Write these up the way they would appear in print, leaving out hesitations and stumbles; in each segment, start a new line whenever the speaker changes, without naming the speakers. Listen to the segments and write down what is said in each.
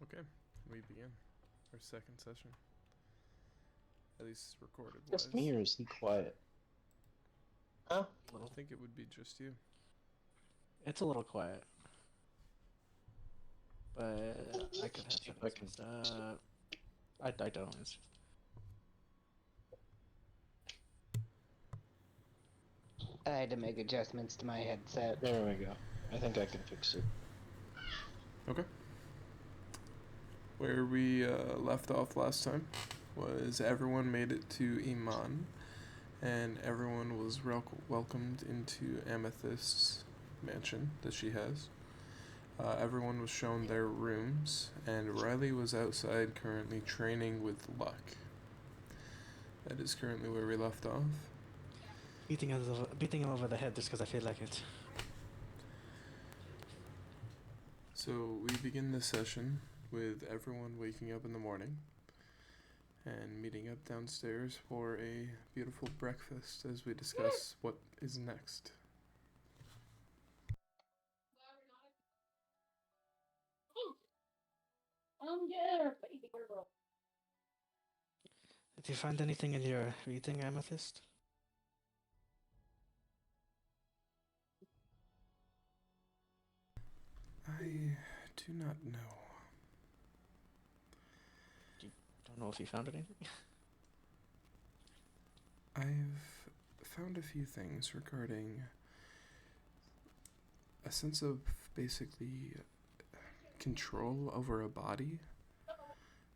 Okay, we begin our second session. At least recorded
Just
wise.
me, or is he quiet? Huh?
I think it would be just you.
It's a little quiet, but I could have
See if I
settings
can
messed
fix it.
up. I don't. It's just...
I had to make adjustments to my headset.
There we go. I think I can fix it.
Okay. Where we left off last time was everyone made it to Iman, and everyone was welcomed into Amethyst's mansion that she has. Everyone was shown their rooms, and Riley was outside currently training with Luck. That is currently where we left off.
beating him over the head just because I feel like it.
So we begin this session with everyone waking up in the morning and meeting up downstairs for a beautiful breakfast as we discuss what is next.
Did you find anything in your reading, Amethyst?
I do not know.
Don't know if you found anything.
I've found a few things regarding a sense of basically control over a body,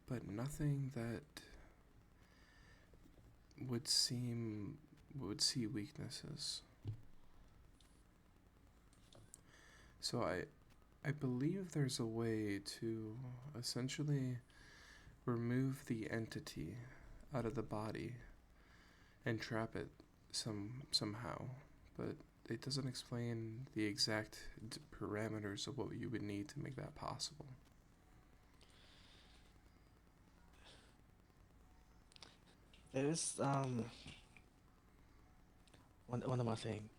but nothing that would see weaknesses. So I believe there's a way to essentially remove the entity out of the body and trap it somehow, but it doesn't explain the exact parameters of what you would need to make that possible.
There is one more thing.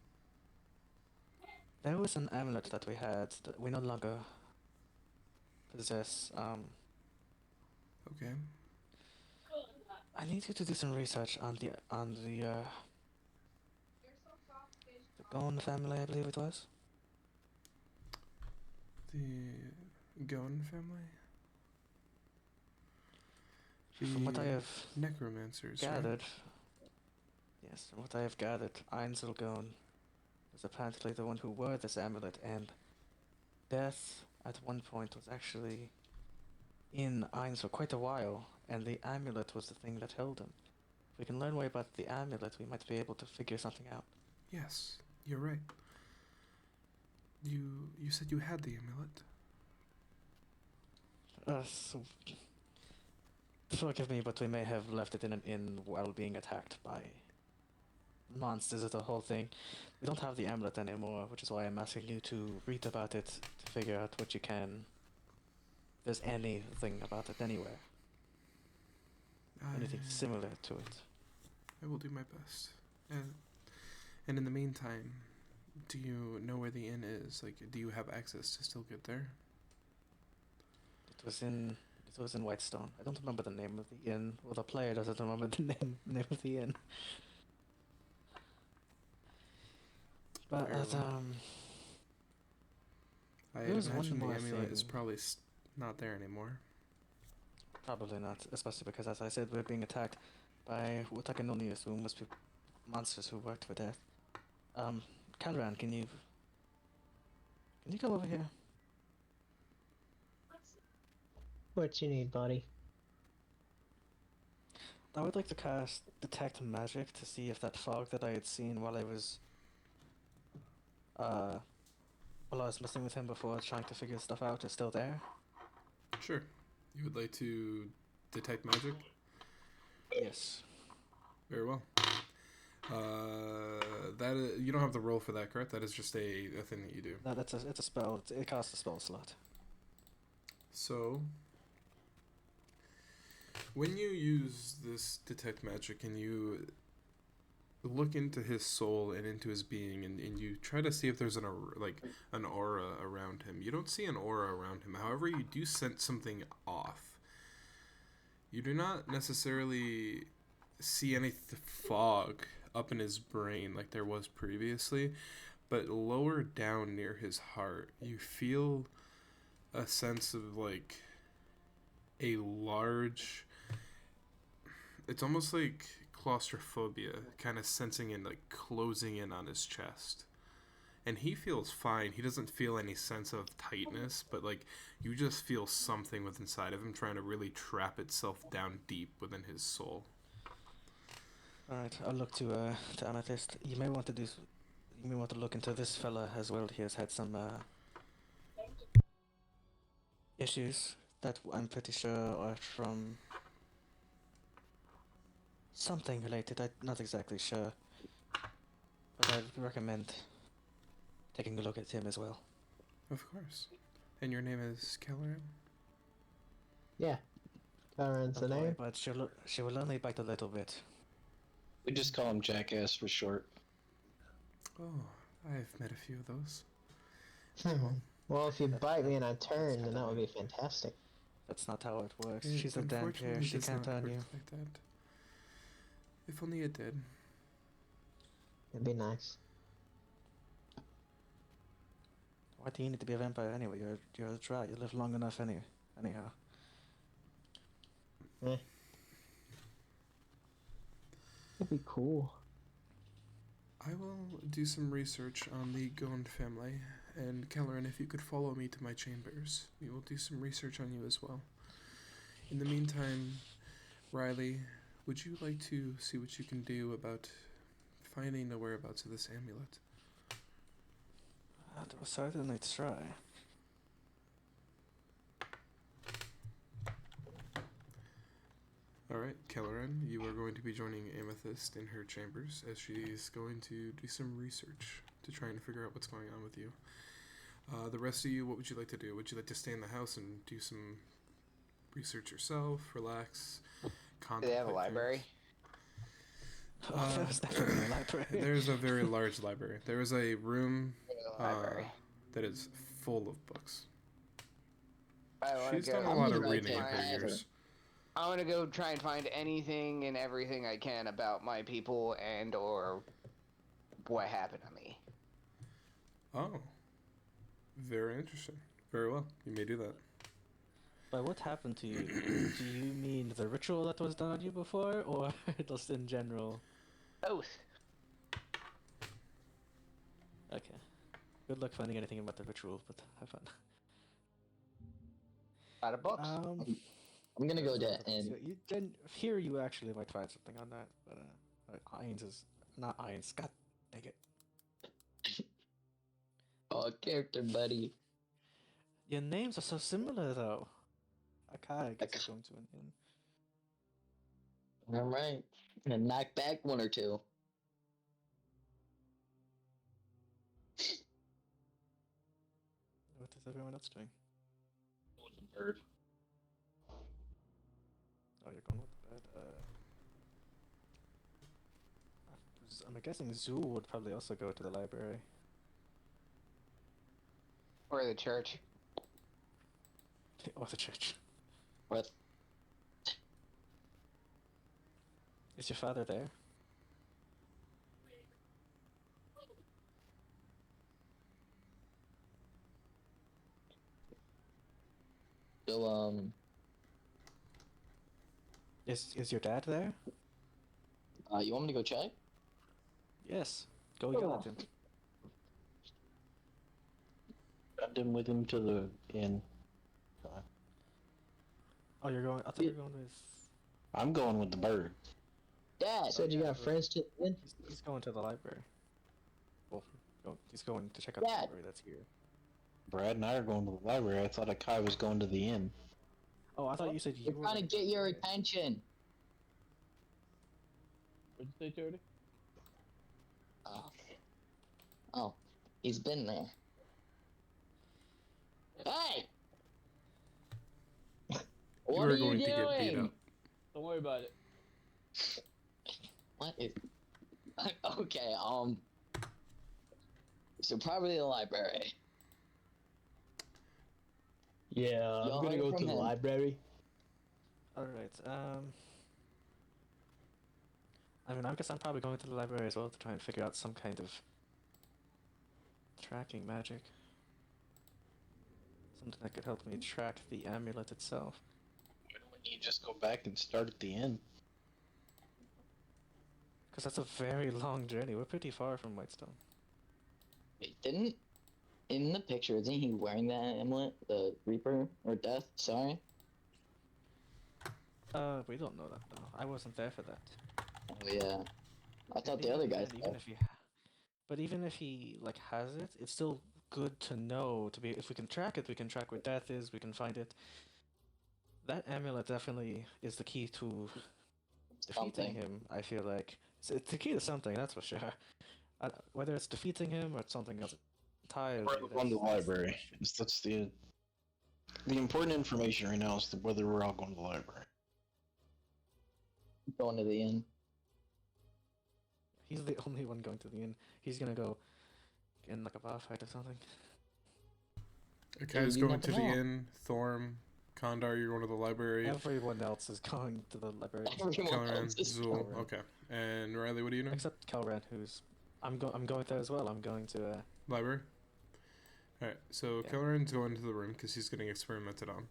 There was an amulet that we had that we no longer possess.
Okay.
I need you to do some research on the Gone family, I believe it was.
The Gon family?
From what I
The
have
necromancers, right?
gathered, yes, from what I have gathered, Ainsel Gone was apparently the one who wore this amulet, and Death at one point was actually in Ainz for quite a while, and the amulet was the thing that held him. If we can learn more about the amulet, we might be able to figure something out.
Yes, you're right. You said you had the amulet.
So forgive me, but we may have left it in an inn while being attacked by monsters of the whole thing. We don't have the amulet anymore, which is why I'm asking you to read about it to figure out what you can. If there's anything about it anywhere. Anything similar to it.
I will do my best. And in the meantime, do you know where the inn is? Like, do you have access to still get there?
It was in Whitestone. I don't remember the name of the inn. Well, the player doesn't remember the name of the inn. But
Very well. I
there's one
imagine the
more
amulet is
thing.
probably not there anymore.
Probably not, especially because, as I said, we're being attacked by Wutakanonius, who must be monsters who worked for Death. Calran, can you come over here?
What you need, buddy?
I would like to cast Detect Magic to see if that fog that I had seen while I was messing with him before trying to figure stuff out is still there.
Sure. You would like to detect magic?
Yes.
Very well. You don't have the roll for that, correct? That is just a thing that you do.
No, it's a spell. It costs a spell slot.
So, when you use this detect magic and you look into his soul and into his being, and you try to see if there's an aura around him. You don't see an aura around him. However, you do sense something off. You do not necessarily see any fog up in his brain like there was previously, but lower down near his heart, you feel a sense of like a large. It's almost like claustrophobia, kind of sensing and like closing in on his chest. And he feels fine. He doesn't feel any sense of tightness, but like you just feel something within inside of him trying to really trap itself down deep within his soul.
All right, I'll look to Amethyst. You may want to You may want to look into this fella as well. He has had some issues that I'm pretty sure are from something related. I'm not exactly sure, but I'd recommend taking a look at him as well.
Of course. And your name is Kelleran?
Yeah. Karen's the
Don't worry,
name.
but she will only bite a little bit.
We just call him Jackass for short.
Oh, I've met a few of those.
Well, if you bite me and I turn, then that would be fantastic.
That's not how it works.
It
She's a damn
unfortunately
here. She
does
can't
not
turn
work
you.
like that. If only it did.
It'd be nice.
Why do you need to be a vampire anyway? You're a dry. You live long enough anyhow.
Eh. It'd be cool.
I will do some research on the Gond family, and Kelleran, if you could follow me to my chambers, we will do some research on you as well. In the meantime, Riley, would you like to see what you can do about finding the whereabouts of this amulet?
I'll certainly try.
Alright, Kelleran, you are going to be joining Amethyst in her chambers as she's going to do some research to try and figure out what's going on with you. The rest of you, what would you like to do? Would you like to stay in the house and do some research yourself, relax,
Do
contemplate
they have a library?
There's definitely a library.
There's a very large library. There is a room
Library.
that is full of books.
I wanna
She's
go
done a
I'm
lot
gonna
of
go
reading in
take
her
that.
years.
I want to go try and find anything and everything I can about my people and or what happened to me.
Oh. Very interesting. Very well. You may do that.
But what happened to you? Do you mean the ritual that was done on you before, or just in general?
Both.
Okay. Good luck finding anything about the ritual, but have fun.
Out of books.
I'm gonna go to
So
N.
here you actually might find something on that, but Irons is not Irons. God dang it!
Oh, character buddy.
Your names are so similar, though. Akai gets
Akai.
going to an inn.
All right. Gonna knock back one or two.
What is everyone else doing?
Bird.
Oh, you're going with the bed. I'm guessing Zoo would probably also go to the library.
Or the church.
Or the church.
What?
Is your father there?
So,
Is your dad there?
you want me to go check?
Yes. Go yell at him.
Grabbed him with him to the inn.
Oh, you're going. I thought you were going with.
I'm going with the bird. Dad!
You said you got friends to the inn?
He's going to the library. Well, he's going to check out the
Dad.
library that's here.
Brad and I are going to the library. I thought Akai was going to the inn.
Oh, I thought you said you
We're
were.
trying to get your attention.
What'd you say, Jody?
Oh. Oh. He's been there. Hey! What
You
are
are
you
going to get beat
doing?
up.
Don't worry about it.
What is...
Okay, so probably the library.
Yeah, I'm
Y'all
gonna
heard
go
from
to the
him.
library.
Alright, I mean, I guess I'm probably going to the library as well to try and figure out some kind of tracking magic. Something that could help me track the amulet itself.
Why don't you just go back and start at the end?
Because that's a very long journey. We're pretty far from Whitestone.
Wait, didn't in the picture isn't he wearing that amulet, the Reaper or Death? Sorry.
We don't know that though. I wasn't there for that.
Oh yeah, I thought
And
the other guys.
even if he, but even if he like has it, it's still good to know to be. If we can track it, we can track where death is. We can find it. That amulet definitely is the key to defeating
Something.
him. I feel like it's the key to something. That's for sure. Whether it's defeating him or it's something else entirely.
We're going to the
that's
library.
question.
That's the important information right now is whether we're all going to the library.
Going to the inn.
He's the only one going to the inn. He's gonna go in like a bar fight or something.
Akai's
you
going
never
to the
know.
inn. Thorm, Kondar, you're going to the library.
Everyone else is going to the library
Everyone
Kelleran,
else is
Zool.
Kelleran.
Okay. And Riley, what do you know?
except Kelran, who's I'm going there as well. I'm going to
Library. All right. So
Yeah.
Kelleran's going to the room because he's getting experimented on.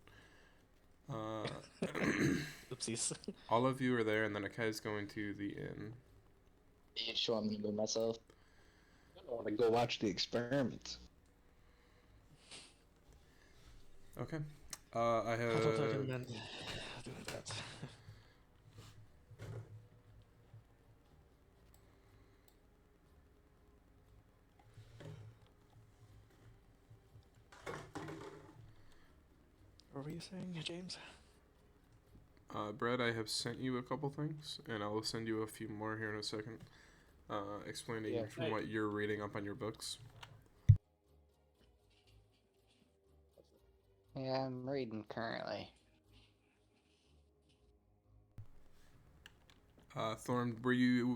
oopsies.
All of you are there, and then Akai's going to the inn.
You sure I'm gonna go myself?
I want to go watch the experiments.
Okay. I
I don't
have.
recommend doing that. What were you saying, James?
Brett, I have sent you a couple things, and I will send you a few more here in a second, explaining
Yeah,
from
hey.
what you're reading up on your books.
Yeah, I'm reading currently.
Thorn,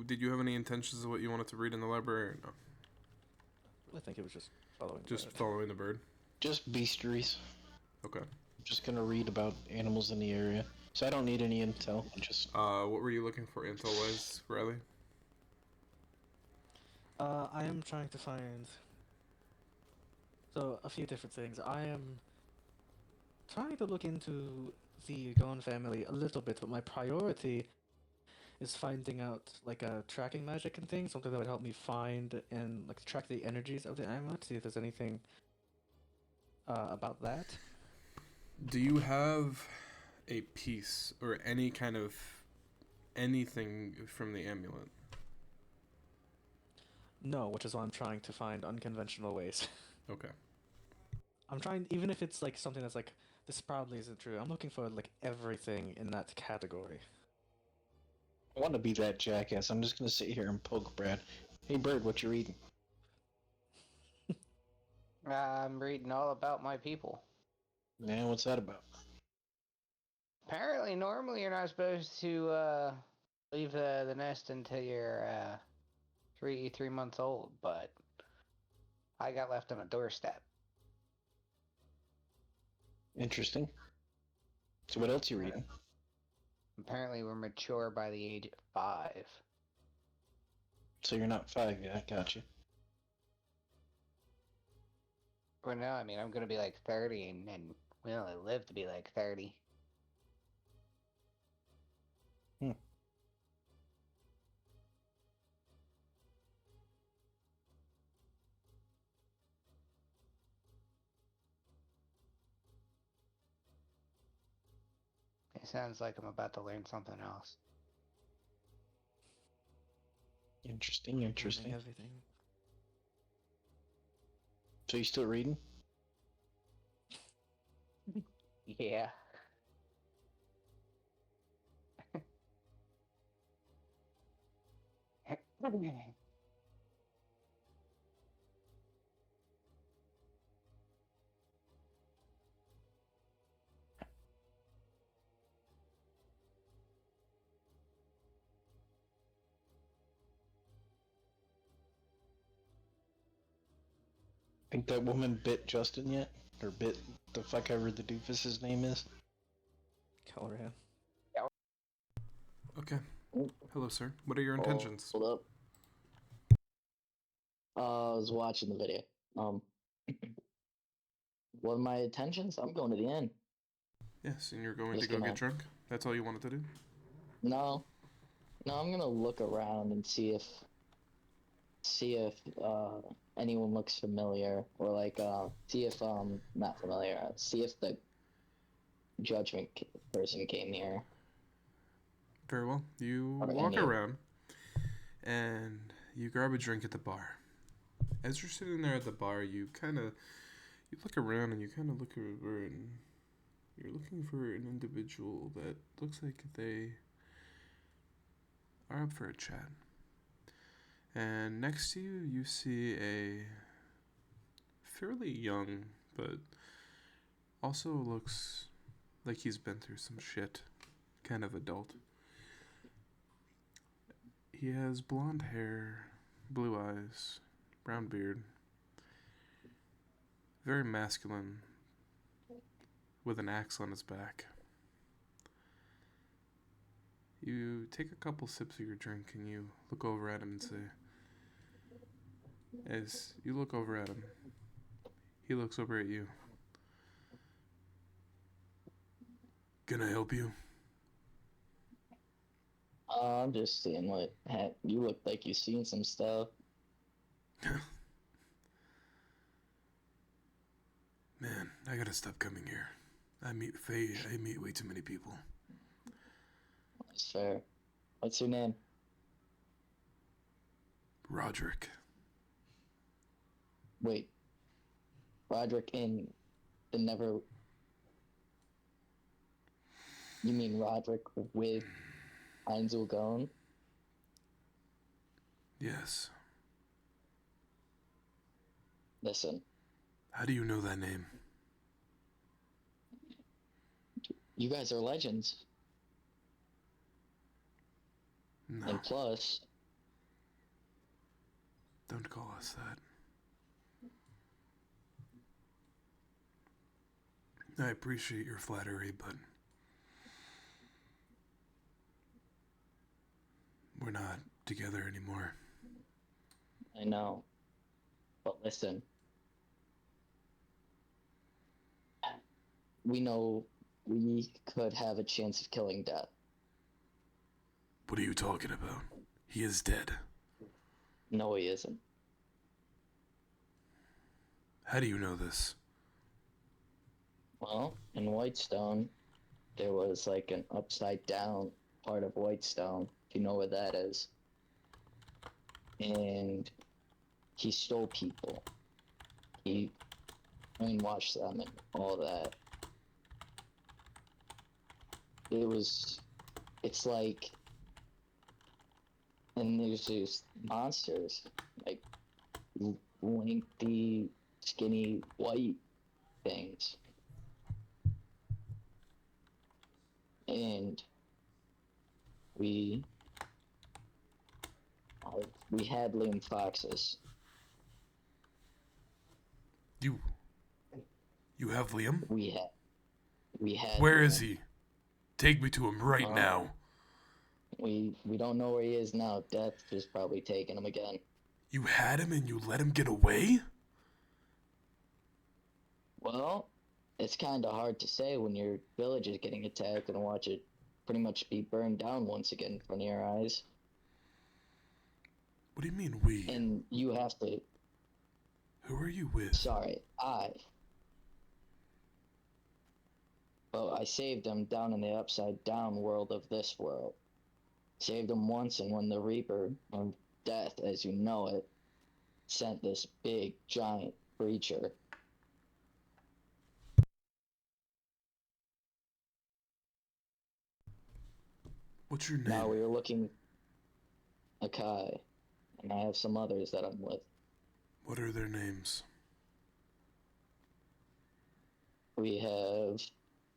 did you have any intentions of what you wanted to read in the library, or no?
I think it was just following.
Just
the bird.
following the bird?
Just beasteries.
Okay.
I'm just gonna read about animals in the area. So I don't need any intel. Just
What were you looking for intel-wise, Riley?
I am trying to find. So a few different things. I am trying to look into the Gon family a little bit, but my priority is finding out like a tracking magic and things, something that would help me find and like track the energies of the amulet, see if there's anything about that.
Do you have a piece or any kind of anything from the amulet?
No, which is why I'm trying to find unconventional ways.
Okay.
I'm trying, even if it's like something that's like, this probably isn't true. I'm looking for like everything in that category.
I want to be that jackass. I'm just gonna sit here and poke Brad. Hey Bird, what you reading?
I'm reading all about my people.
Man, what's that about?
Apparently, normally you're not supposed to leave the nest until you're 3 months old, but I got left on a doorstep.
Interesting. So what else you reading?
Apparently, we're mature by the age of 5.
So you're not 5 yet. I got you.
Well, no, I mean, I'm gonna be like 30, and we only live to be like 30. It sounds like I'm about to learn something else.
Interesting.
Learning
Interesting.
everything.
So you still reading?
Yeah.
Think that woman bit Justin yet? Or bit the fuck ever the doofus's name is?
Calran.
Okay.
Oh,
Hello, sir. What are your intentions?
Hold up. I was watching the video. What are my intentions? I'm going to the end.
Yes, and you're going to
Just
go
gonna-
get drunk? That's all you wanted to do?
No, I'm gonna look around and see if anyone looks familiar, or like see if not familiar. See if the person came here.
Very well. You
Or
walk
any-
around and you grab a drink at the bar. As you're sitting there at the bar, you look around and you kind of look over and you're looking for an individual that looks like they are up for a chat. And next to you, you see a fairly young, but also looks like he's been through some shit, kind of adult. He has blonde hair, blue eyes, brown beard, very masculine, with an axe on his back. You take a couple sips of your drink and you look over at him and say, as you look over at him, he looks over at you. Can I help you?
I'm just seeing what you look like you've seen some stuff.
Man, I gotta stop coming here. I meet way too many people.
That's fair. What's your name?
Roderick.
Wait, Roderick in the Never. You mean Roderick with Einzel Gone?
Yes.
Listen,
How do you know that name?
you guys are legends,
No,
and plus,
don't call us that. I appreciate your flattery, but we're not together anymore.
I know. But listen, we know we could have a chance of killing Death.
What are you talking about? He is dead.
No, he isn't.
How do you know this?
Well, in Whitestone, there was like an upside down part of Whitestone, if you know where that is. And he stole people. He brainwashed them and all that. It's like, and there's these monsters, like lengthy, skinny, white things. And we had Liam Foxes.
You have Liam?
We had.
Where
Liam.
is he? Take me to him right now.
We don't know where he is now. Death is probably taking him again.
You had him and you let him get away?
Well, it's kind of hard to say when your village is getting attacked and watch it pretty much be burned down once again in front of your eyes.
What do you mean we?
And you have to.
Who are you with?
Sorry, Well, I saved him down in the upside down world of this world. Saved him once, and when the Reaper, or Death as you know it, sent this big, giant creature.
What's your name?
Now we were looking. Akai. And I have some others that I'm with.
What are their names?
We have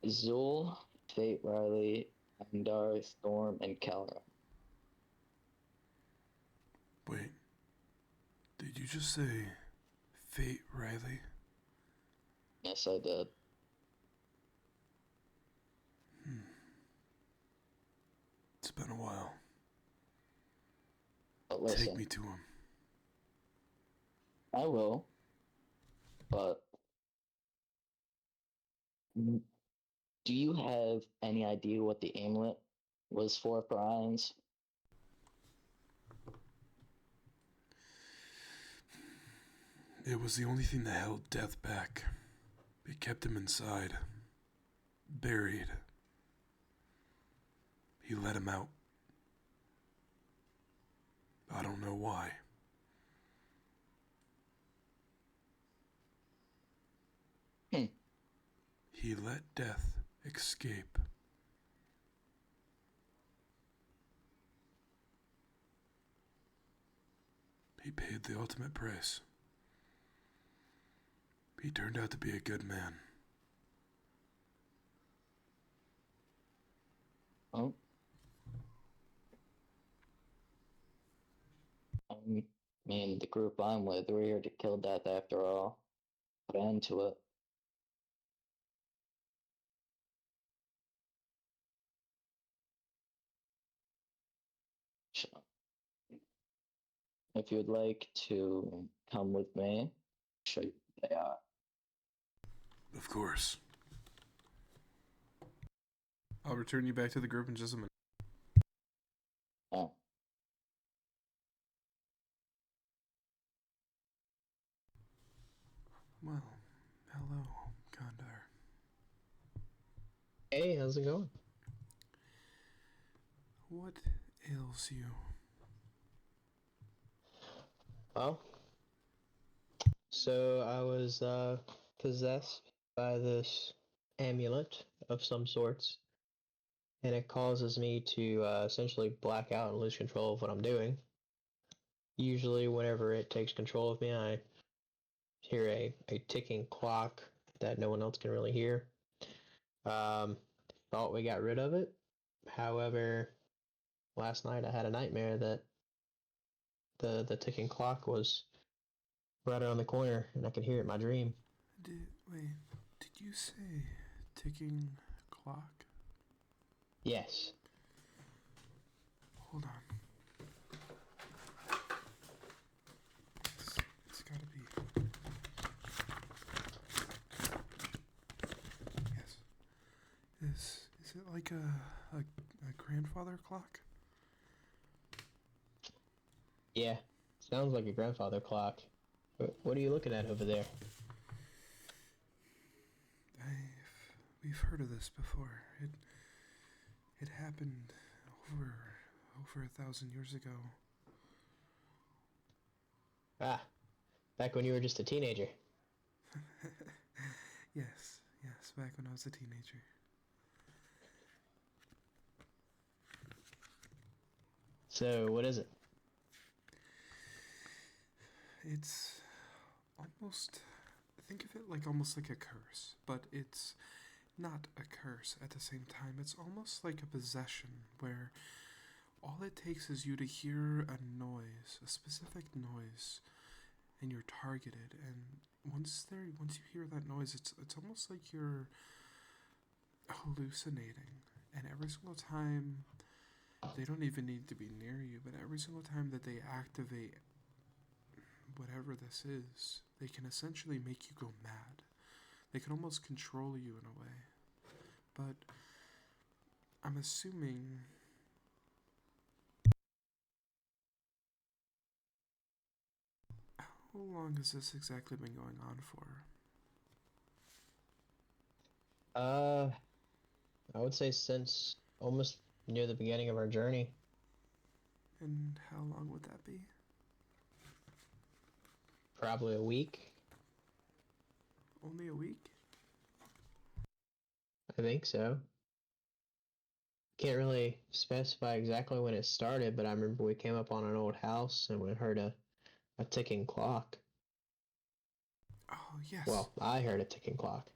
Zul, Fate Riley, Andar, Storm, and Kelra.
Wait. Did you just say fate, Riley?
Yes, I did.
It's been a while.
But listen,
Take me to him.
I will. But do you have any idea what the amulet was for Irons?
It was the only thing that held death back. It kept him inside. Buried. He let him out. I don't know why. He let death escape. He paid the ultimate price. He turned out to be a good man.
Oh. I mean, the group I'm with, we're here to kill death after all. Put an end to it. So, if you'd like to come with me, show you what they are.
Of course. I'll return you back to the group in just a minute.
Oh.
Well, hello, Kandar.
Hey, how's it going?
What ails you?
Well, so I was possessed by this amulet of some sorts, and it causes me to essentially black out and lose control of what I'm doing. Usually, whenever it takes control of me, I hear a ticking clock that no one else can really hear. Thought we got rid of it. However, last night I had a nightmare that the ticking clock was right around the corner, and I could hear it in my dream.
Did you say ticking clock?
Yes.
Hold on. It's gotta be. Yes. Is it like a grandfather clock?
Yeah. Sounds like a grandfather clock. What are you looking at over there?
We've heard of this before. It happened over 1,000 years ago.
Ah, back when you were just a teenager.
Yes, back when I was a teenager.
So, what is it?
It's almost, think of it like almost like a curse, but it's not a curse at the same time. It's almost like a possession where all it takes is you to hear a noise, a specific noise, and you're targeted. And once you hear that noise, it's almost like you're hallucinating. And every single time, they don't even need to be near you, but every single time that they activate whatever this is, they can essentially make you go mad. They can almost control you in a way. But I'm assuming how long has this exactly been going on for?
I would say since almost near the beginning of our journey.
And how long would that be?
Probably a week.
Only a week?
I think so. Can't really specify exactly when it started, but I remember we came up on an old house and we heard a ticking clock.
Oh, yes.
Well, I heard a ticking clock.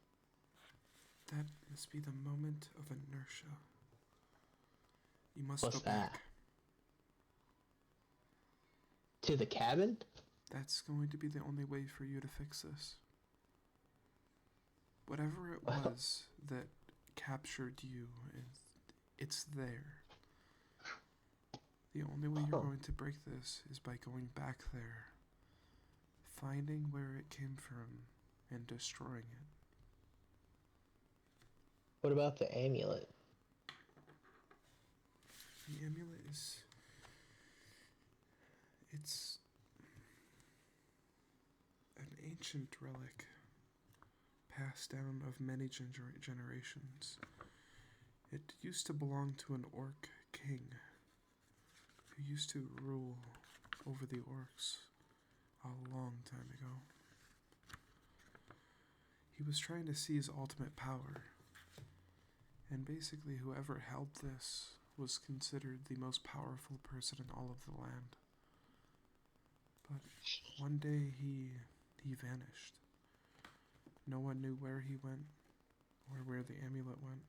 That must be the moment of inertia. You must
What's
go
that?
back.
To the cabin?
That's going to be the only way for you to fix this. Whatever it was that captured you, it's there. The only way you're going to break this is by going back there, finding where it came from, and destroying it.
What about the amulet?
The amulet is... It's an ancient relic passed down of many generations. It used to belong to an orc king who used to rule over the orcs a long time ago. He was trying to seize ultimate power, and basically whoever held this was considered the most powerful person in all of the land. But one day he vanished. No one knew where he went or where the amulet went.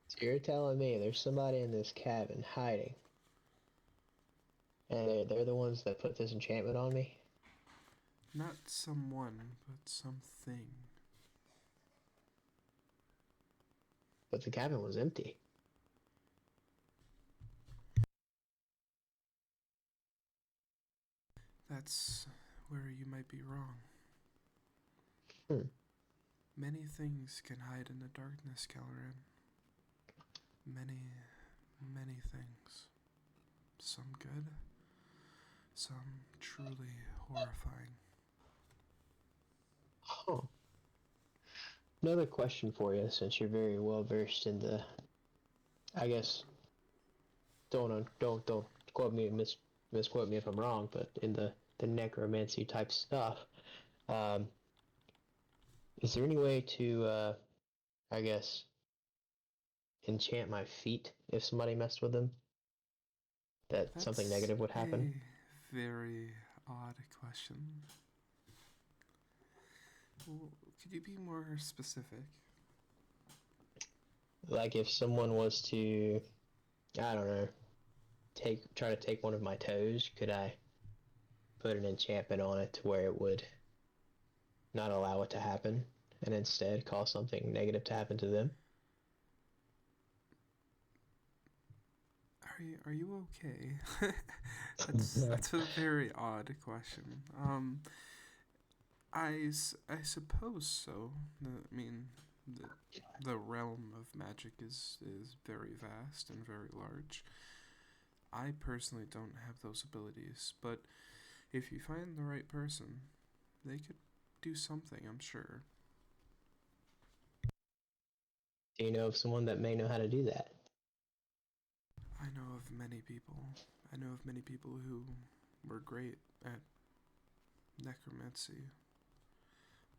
So you're telling me there's somebody in this cabin hiding, and they're the ones that put this enchantment on me?
Not someone, but something.
But the cabin was empty.
That's where you might be wrong.
Hmm.
Many things can hide in the darkness, Kelleran. Many things. Some good, some truly horrifying.
Huh. Another question for you, since you're very well versed in the, I guess, don't quote me, misquote me if I'm wrong, but in the necromancy type stuff, um, is there any way to, I guess, enchant my feet if somebody messed with them? That something
That's
negative would happen?
a very odd question. Well, could you be more specific?
Like if someone was to, I don't know, try to take one of my toes, could I put an enchantment on it to where it would not allow it to happen, and instead cause something negative to happen to them?
Are you okay? That's a very odd question. I suppose so. I mean, the realm of magic is very vast and very large. I personally don't have those abilities, but if you find the right person, they could do something, I'm sure.
Do you know of someone that may know how to do that?
I know of many people. I know of many people who were great at necromancy.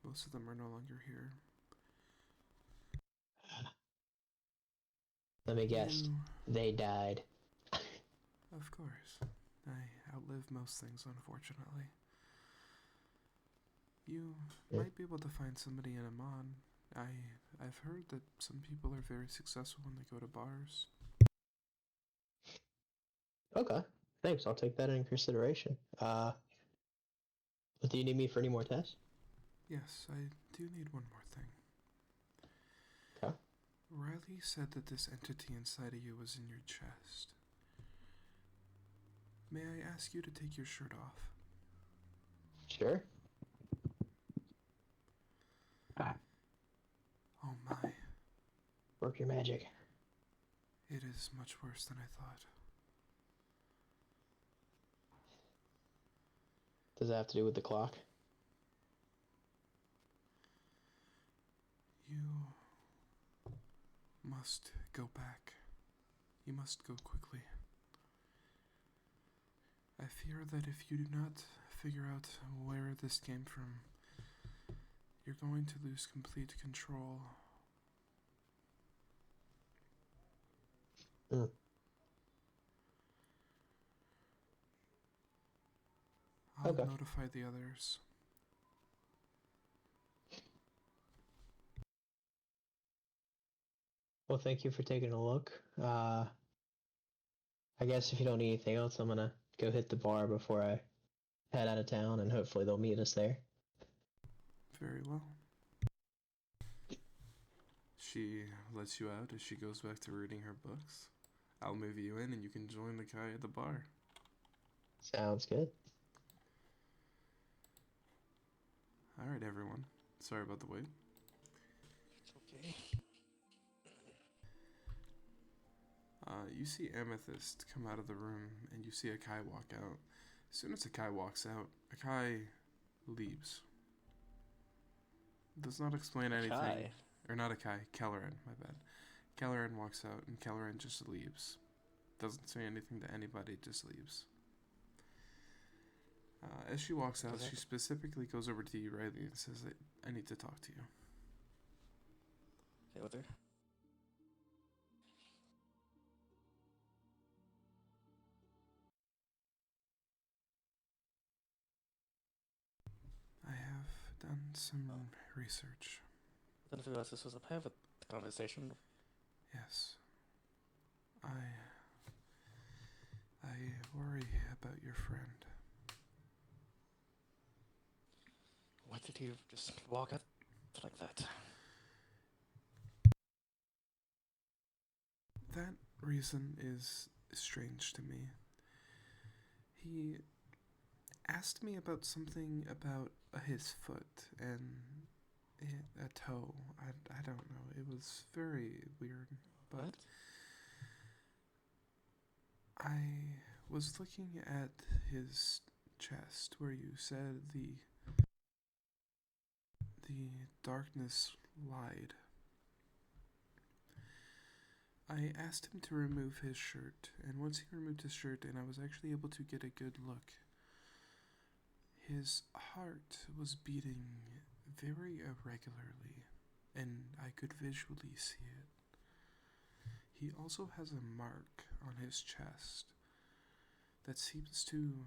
Most of them are no longer here.
Let me guess.
You,
They died.
of course. I outlive most things, unfortunately. You might be able to find somebody in Amon. I've heard that some people are very successful when they go to bars.
Okay. Thanks, I'll take that into consideration. But do you need me for any more tests?
Yes, I do need one more thing.
Okay.
Riley said that this entity inside of you was in your chest. May I ask you to take your shirt off?
Sure.
Oh my,
Work your magic.
it is much worse than I thought.
Does that have to do with the clock?
You must go back. You must go quickly. I fear that if you do not figure out where this came from, you're going to lose complete control.
Hmm.
I'll
Okay.
notify the others.
Well, thank you for taking a look. I guess if you don't need anything else, I'm gonna go hit the bar before I head out of town, and hopefully they'll meet us there.
Very well. She lets you out as she goes back to reading her books. I'll move you in and you can join the guy at the bar.
Sounds good.
Alright, everyone. Sorry about the wait.
It's okay.
You see Amethyst come out of the room and you see Akai walk out. As soon as Akai walks out, Akai leaves. Does not explain anything.
Kai.
Or not Akai, Kelleran, my bad. Kelleran walks out and Kelleran just leaves. Doesn't say anything to anybody, just leaves. As she walks out, she specifically goes over to you, Riley, and says, I need to talk to you.
Okay, with her.
I have done some research.
I didn't realize this was a private conversation.
Yes. I worry about your friend.
Why did he just walk out like that?
That reason is strange to me. He asked me about something about his foot and a toe. I don't know. It was very weird. But
What?
I was looking at his chest where you said the darkness lied. I asked him to remove his shirt, and once he removed his shirt and I was actually able to get a good look, his heart was beating very irregularly, and I could visually see it. He also has a mark on his chest that seems to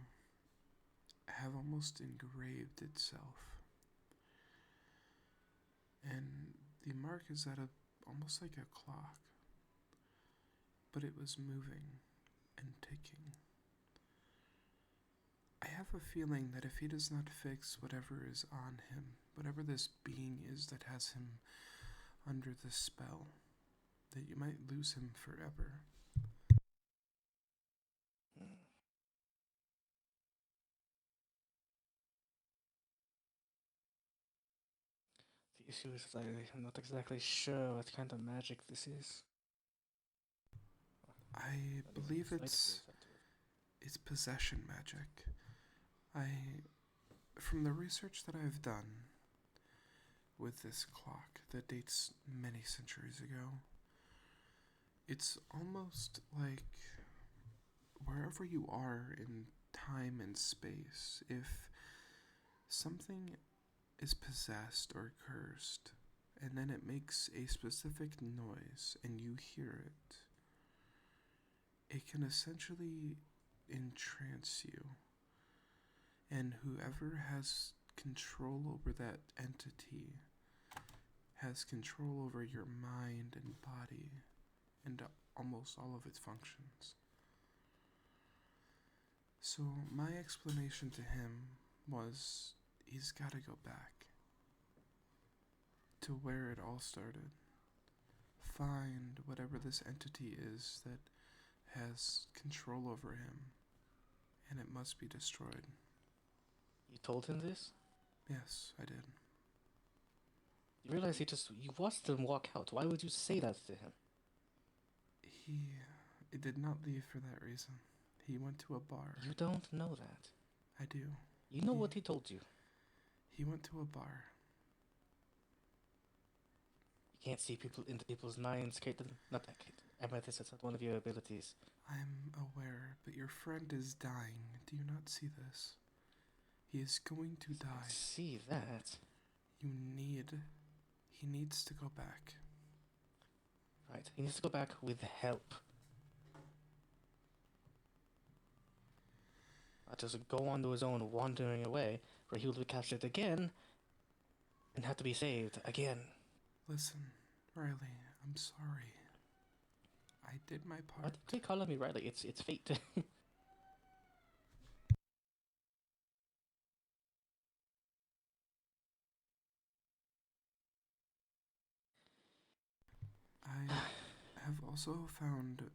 have almost engraved itself. And the mark is at almost like a clock, but it was moving and ticking. I have a feeling that if he does not fix whatever is on him, whatever this being is that has him under the spell, that you might lose him forever.
The issue is that I'm not exactly sure what kind of magic this is.
I believe it's possession magic. From the research that I've done with this clock that dates many centuries ago, it's almost like wherever you are in time and space, if something is possessed or cursed, and then it makes a specific noise and you hear it, it can essentially entrance you. And whoever has control over that entity has control over your mind and body and almost all of its functions. So my explanation to him was he's got to go back to where it all started. Find whatever this entity is that has control over him, and it must be destroyed.
You told him this?
Yes, I did.
You realize you watched him walk out. Why would you say that to him?
He did not leave for that reason. He went to a bar.
You don't know that.
I do.
You know what he told you.
He went to a bar.
You can't see people into people's minds, Caitlin. Not that, Caitlin. Amethyst, that's not one of your abilities.
I'm aware, but your friend is dying. Do you not see this? He is going to die.
I see that.
He needs to go back.
Right, he needs to go back with help. Not just go on to his own wandering away, where he will be captured again and have to be saved again.
Listen, Riley, I'm sorry. I did my part.
What do you call me, Riley? It's fate.
I have also found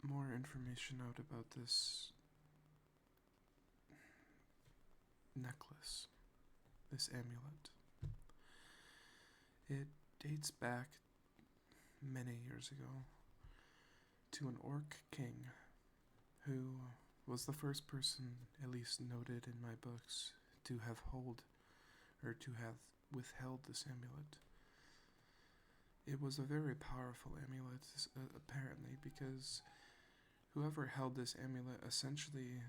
more information out about this necklace, this amulet. It dates back many years ago to an orc king who was the first person, at least noted in my books, to have withheld this amulet. It was a very powerful amulet, apparently, because whoever held this amulet essentially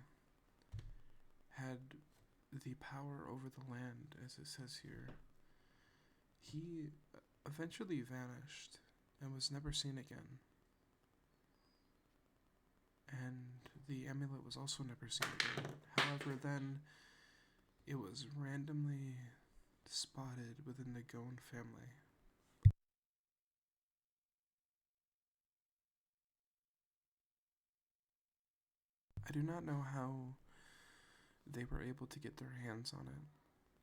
had the power over the land, as it says here. He eventually vanished and was never seen again. And the amulet was also never seen again. However, then it was randomly spotted within the Gone family. I do not know how they were able to get their hands on it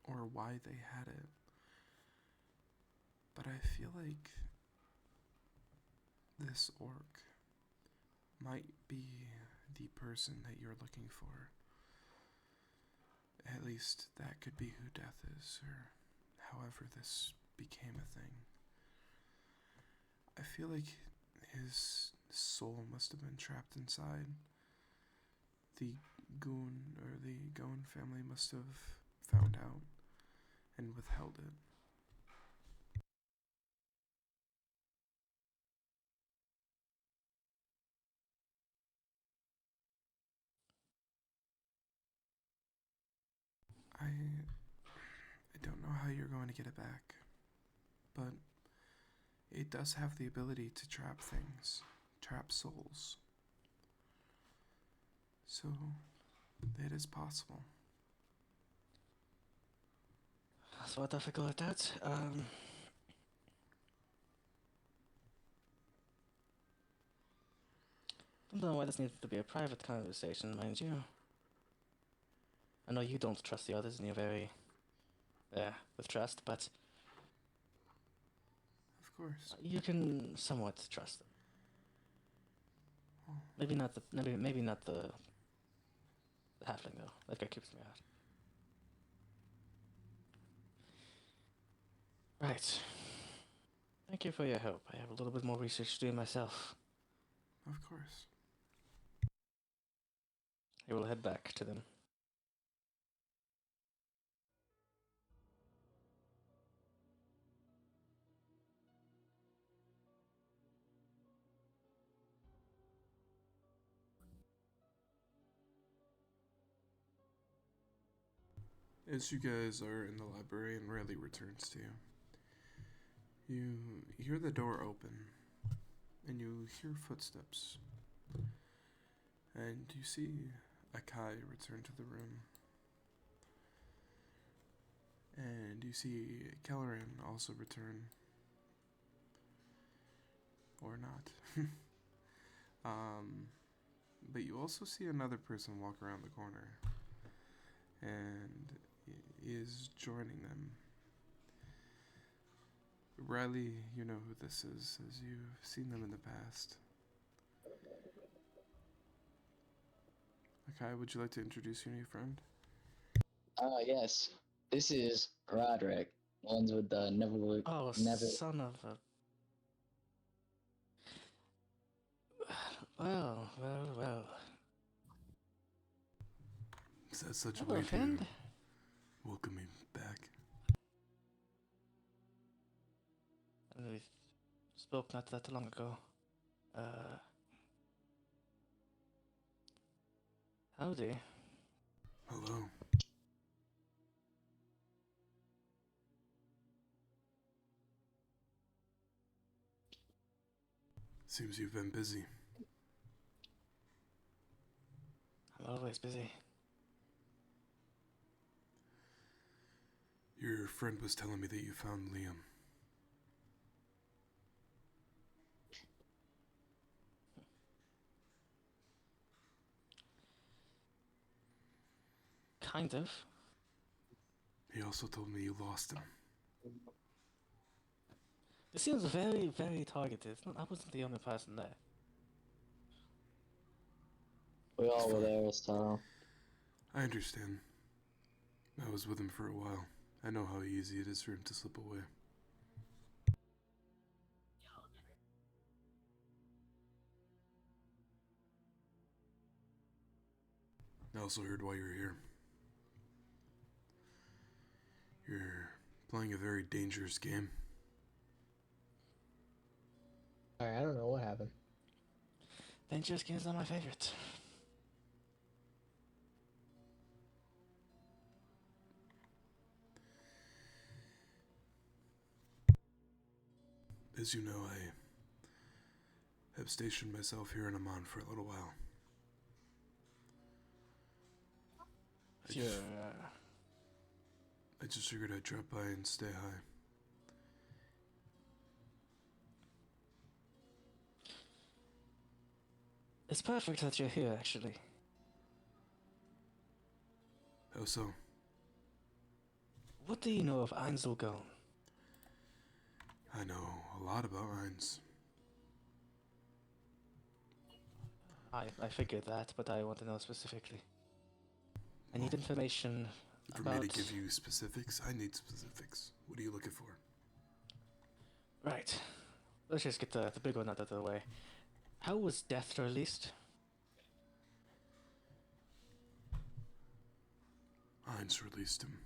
or why they had it, but I feel like this orc might be the person that you're looking for. At least that could be who Death is, or however this became a thing. I feel like his soul must have been trapped inside. The Goon or the Gone family must have found out and withheld it. I don't know how you're going to get it back, but it does have the ability to trap things, trap souls. So, it is possible.
That's what I figured out. Don't know why this needs to be a private conversation, mind you. I know you don't trust the others and you're very, with trust, but
Of course.
you can somewhat trust them.
Well,
Maybe not the halfling though. That guy keeps me out. Right. Thank you for your help. I have a little bit more research to do myself.
of course.
I will head back to them.
As you guys are in the library and Riley returns to you, you hear the door open and you hear footsteps. And you see Akai return to the room. And you see Kelleran also return. Or not. But you also see another person walk around the corner. And is joining them. Riley, you know who this is, as you've seen them in the past. Okay, would you like to introduce your new friend?
Yes. This is Roderick. Ones with the
Oh,
never.
son of a... Well.
Is that such a
Hello,
way
friend.
to welcome me back?
We spoke not that long ago. Howdy.
Hello. Seems you've been busy.
I'm always busy.
Your friend was telling me that you found Liam.
Kind of.
He also told me you lost him.
This seems very, very targeted. I wasn't the only person there.
We all were
fine.
there, so.
I understand. I was with him for a while. I know how easy it is for him to slip away. I also heard why you're here. You're playing a very dangerous game.
Sorry, I don't know what happened.
Dangerous games are my favorite.
As you know, I have stationed myself here in Amman for a little while. I just figured I'd drop by and stay high.
It's perfect that you're here, actually.
How so?
What do you know of Einzelgone?
I know a lot about Heinz.
I figured that, but I want to know specifically. I need information
For
about...
me to give you specifics, I need specifics. What are you looking for?
Right. Let's just get the big one out of the way. How was Death released?
Heinz released him.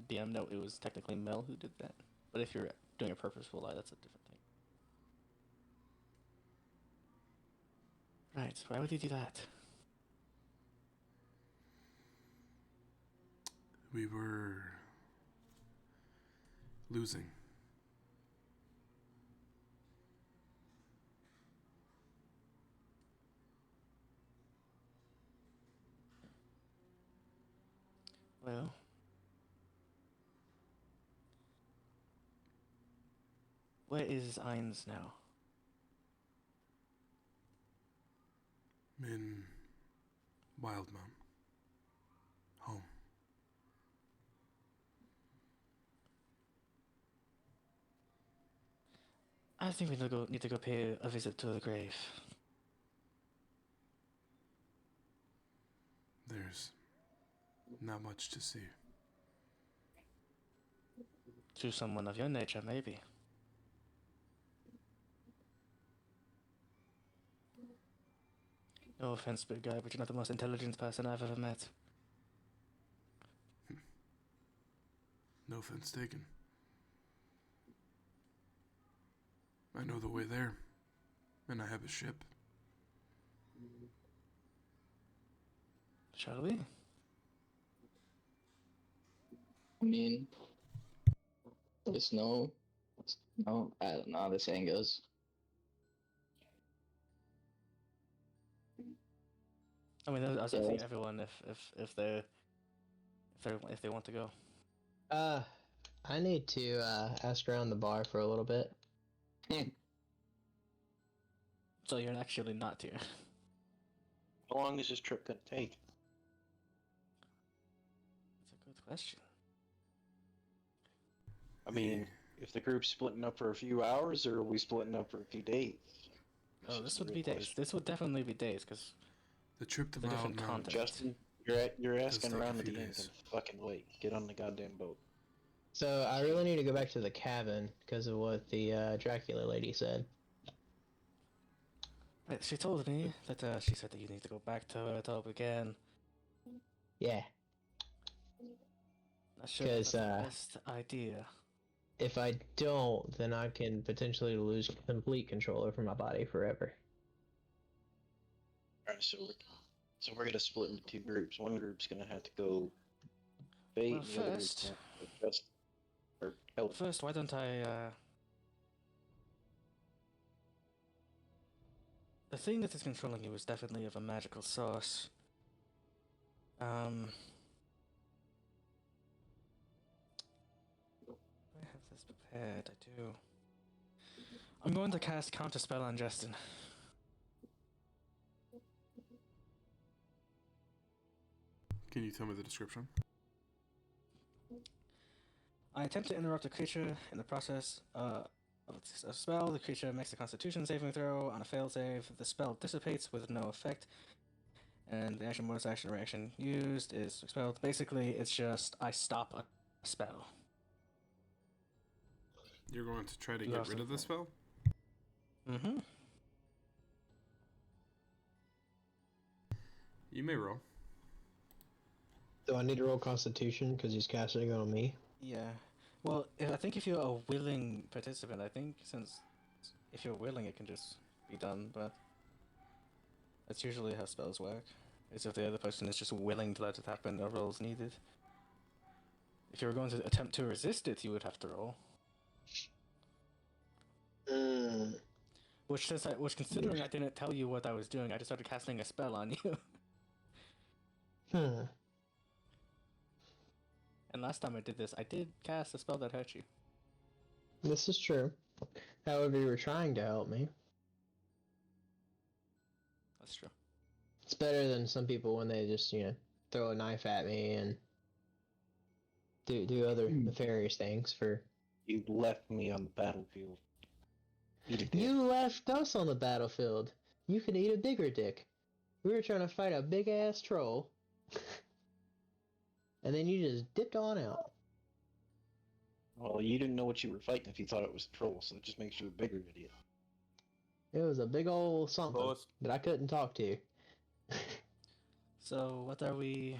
DM, no, it was technically Mel who did that. But if you're doing a purposeful lie, that's a different thing. Right, why would you do that?
We were losing.
Well... Where is Ainz now?
In Wildmount. Home.
I think we need to go pay a visit to the grave.
There's not much to see.
To someone of your nature, maybe. No offense, big guy, but you're not the most intelligent person I've ever met.
No offense taken. I know the way there, and I have a ship.
Shall we?
I mean, there's no. No, I don't know how this saying goes.
I mean, I was
Yeah.
asking everyone if they want to go.
I need to ask around the bar for a little bit.
So you're actually not here.
How long is this trip gonna take?
That's a good question.
I mean, if the group's splitting up for a few hours, or are we splitting up for a few days?
Oh,
This
this
is
would
the
be
real
days.
question.
This would definitely be days, because
The trip to
The different
Wildmount.
content.
Justin, you're asking
take a
around at
few
the end.
days.
Fucking wait. Get on the goddamn boat.
So I really need to go back to the cabin because of what the Dracula lady said.
right, she told me that she said that you need to go back to her top again.
Yeah,
Not sure if that's
'Cause,
the best idea.
if I don't, then I can potentially lose complete control over my body forever.
Alright, so we're gonna split into two groups. One group's gonna have to go bait,
Well,
and the other group's
first-
gonna have to just or help.
First, why don't I The thing that is controlling you is definitely of a magical source. I have this prepared, I do. I'm going to cast Counterspell on Justin.
Can you tell me the description?
I attempt to interrupt a creature in the process of a spell. The creature makes a Constitution saving throw. On a failed save, the spell dissipates with no effect, and the action bonus action reaction used is expelled. Basically, it's just I stop a spell.
You're going to try to
You
get
have
rid of the
something.
spell?
Mm-hmm.
You may roll.
Do I need to roll Constitution because he's casting it on me?
Yeah. Well, I think if you're a willing participant, I think since if you're willing, it can just be done, but that's usually how spells work. Is if the other person is just willing to let it happen, no rolls needed. If you were going to attempt to resist it, you would have to roll. Which considering I didn't tell you what I was doing, I just started casting a spell on you. And last time I did this, I did cast a spell that hurt you.
This is true. However, you were trying to help me.
That's true.
It's better than some people when they just, throw a knife at me and do other nefarious things for...
You left me on the battlefield. Eat a dick.
You left us on the battlefield. You could eat a bigger dick. We were trying to fight a big-ass troll. And then you just dipped on out.
Well, you didn't know what you were fighting if you thought it was a troll, so it just makes you a bigger idiot.
It was a big old something
Both.
that I couldn't talk to.
So, what are we...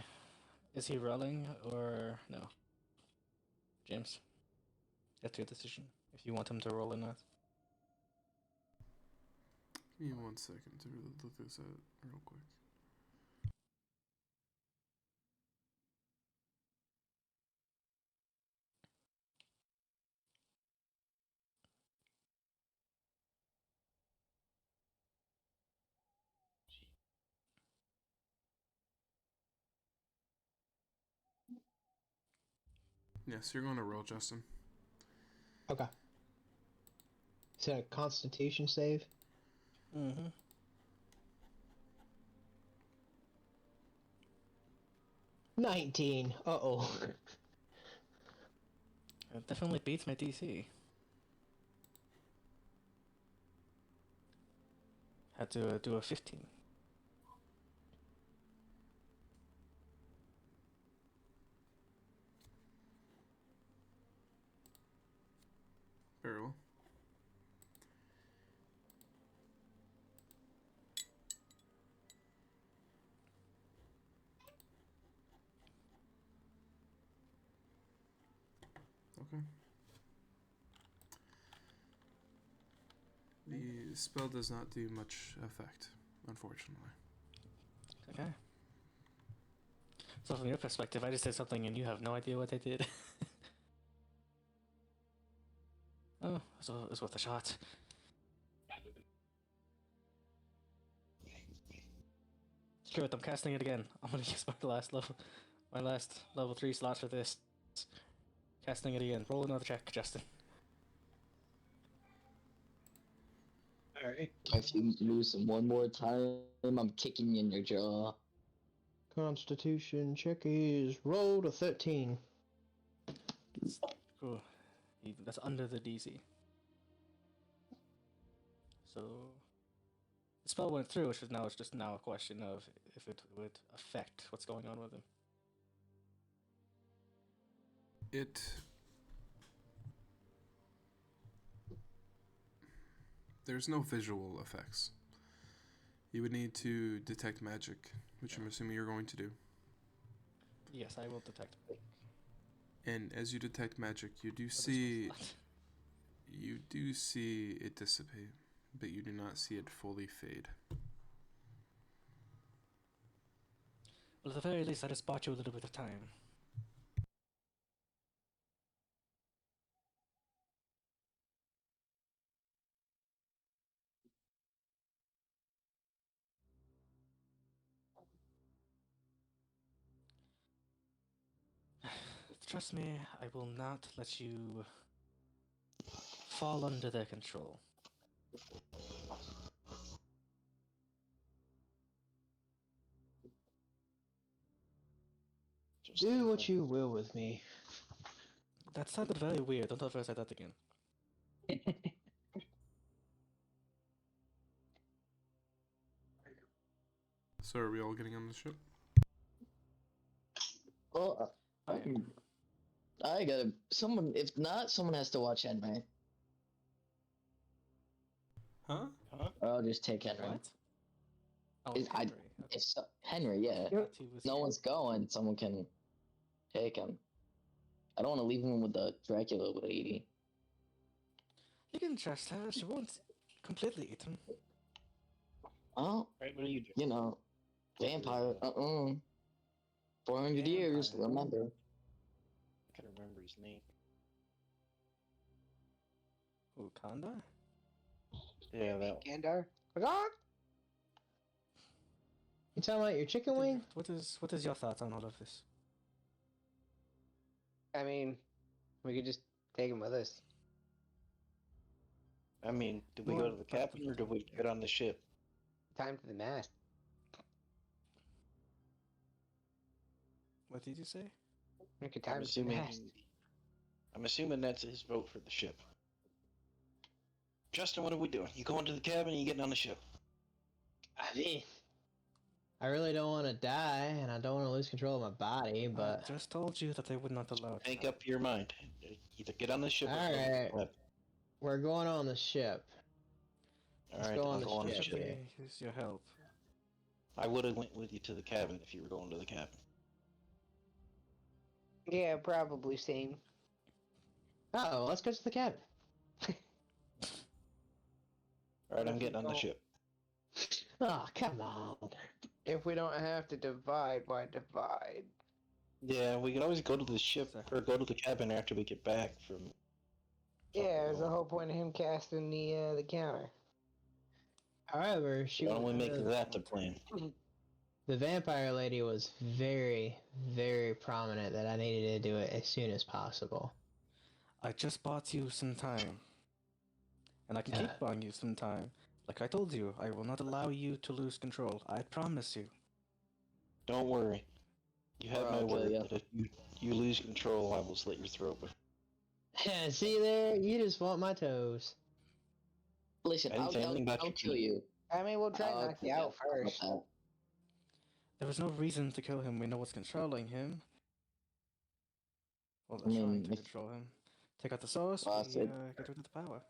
Is he rolling, or no? James? That's your decision, if you want him to roll or not.
Give me 1 second to really look this up real quick. Yes, you're going to roll, Justin.
Okay. Is that a Constitution save?
Mm-hmm.
19. Uh-oh.
It definitely beats my DC. Had to do a 15.
Very well. Okay. The spell does not do much effect, unfortunately.
Okay. So from your perspective, I just did something and you have no idea what I did. Oh, so it's worth a shot. Screw it, I'm casting it again. I'm gonna use my last level 3 slot for this. Casting it again. Roll another check, Justin.
Alright.
If you lose them one more time, I'm kicking you in your jaw.
Constitution check is rolled a 13.
Cool. That's under the DC. So the spell went through, which is now it's just now a question of if it would affect what's going on with him.
There's no visual effects. You would need to detect magic, which I'm assuming you're going to do.
Yes, I will detect.
And as you detect magic, you do
What is
see
my slot?
it dissipate, but you do not see it fully fade.
Well, at the very least, I just bought you a little bit of time. Trust me, I will not let you fall under their control.
Do what you will with me.
That sounded very weird. Don't ever say that again.
So are we all getting on the ship?
Well,
I am.
I gotta. Someone. If not, someone has to watch Henry.
Huh?
Or I'll just take Henry.
What? Oh,
Is- I-
Henry. Okay.
If so, Henry, yeah.
I thought he was
No
here.
one's going. Someone can take him. I don't want to leave him with the Dracula lady.
You can trust her. She won't completely eat him.
Oh,
Right, what are you doing?
you know, vampire. 400 years.
Vampire.
Remember.
I can't remember his name.
Who, Kanda?
Yeah, that one.
Gandar? Agog?
You talking about your chicken wing?
What is your thoughts on all of this?
I mean, we could just take him with us.
I mean, did we go to the cabin or did we get on the ship?
Time to the mast.
What did you say?
We could
I'm
time to the
assuming.
mast.
I'm assuming that's his vote for the ship. Justin, what are we doing? You going to the cabin? Or you getting on the ship?
I mean, I really don't want to die, and I don't want to lose control of my body,
I
but
just told you that they would not allow it.
Make up your mind. Either get on the ship or
All
go to the
right.
cabin.
we're going on the ship.
All
Let's
right,
go
I'll
on the
go on the
ship.
ship.
Definitely use your help.
I would have went with you to the cabin if you were going to the cabin.
Yeah, probably same.
Oh, let's go to the cabin.
All right, I'm getting on the ship.
Oh, come on.
If we don't have to divide, why divide?
Yeah, we could always go to the ship or go to the cabin after we get back from.
Yeah, there's the whole point of him casting the counter.
However, she
Why don't we make
the,
that the plan?
the vampire lady was very, very prominent that I needed to do it as soon as possible.
I just bought you some time. And I can keep buying you some time. Like I told you, I will not allow you to lose control. I promise you.
Don't worry. You have
Or
my
I'll kill
word
ya.
that if you lose control, I will slit your throat.
See there, you just want my toes.
Listen,
I didn't say anything about
I'll
your
kill
feet.
you.
I mean, we'll try to knock you out
How about
first.
that?
There was no reason to kill him. We know what's controlling him. Well,
I
they're trying
mean,
to control him. Take out the source,
Well,
we
it-
get rid of the power.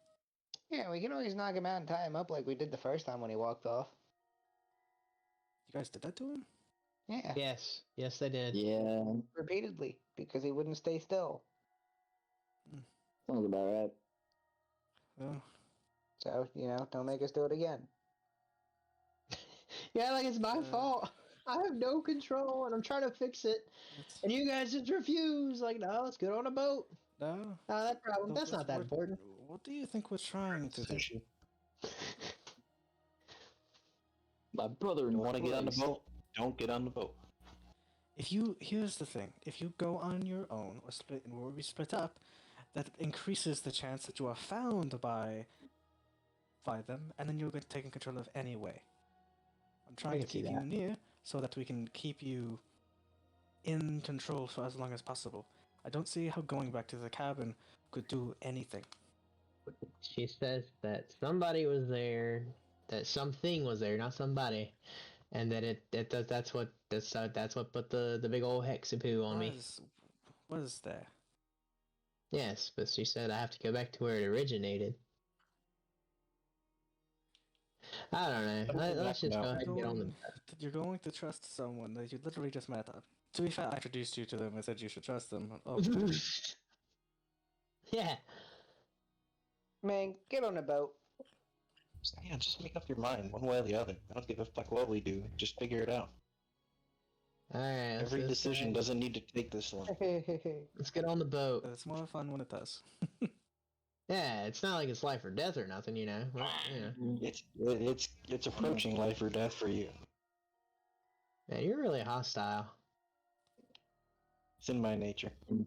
Yeah, we can always knock him out and tie him up like we did the first time when he walked off.
You guys did that to him?
Yeah,
Yes, yes, they did.
Yeah,
repeatedly, because he wouldn't stay still.
sounds about right.
Well,
So, don't make us do it again.
Yeah, like it's my
Uh,
fault. I have no control, and I'm trying to fix it,
let's...
and you guys just refuse. Like, no, let's get on a boat.
No.
No, that problem. That's not that important.
What do you think we're trying to do?
My brother
You want to get on the boat? Don't get on the boat.
Here's the thing. If you go on your own or we split up, that increases the chance that you are found by them, and then you'll get taken control of anyway. I'm trying to
can see
keep you
that.
near so that we can keep you in control for as long as possible. I don't see how going back to the cabin could do anything.
She says that somebody was there, that something was there, not somebody, and that that's what put the big old hexapoo on me.
Was there?
Yes, but she said I have to go back to where it originated. I don't know. Let's just go ahead and get on the.
You're going to trust someone that you literally just met. To be fair, I introduced you to them. I said you should trust them. Oh,
Yeah.
Man, get on a boat.
Yeah, just make up your mind one way or the other. I don't give a fuck what we do. Just figure it out.
All right.
Every decision doesn't need to take this long.
Let's get on the boat.
it's more fun when it does.
Yeah, it's not like it's life or death or nothing, you know. Well, you know.
It's approaching life or death for you.
Man, you're really hostile.
It's in my nature.
Well,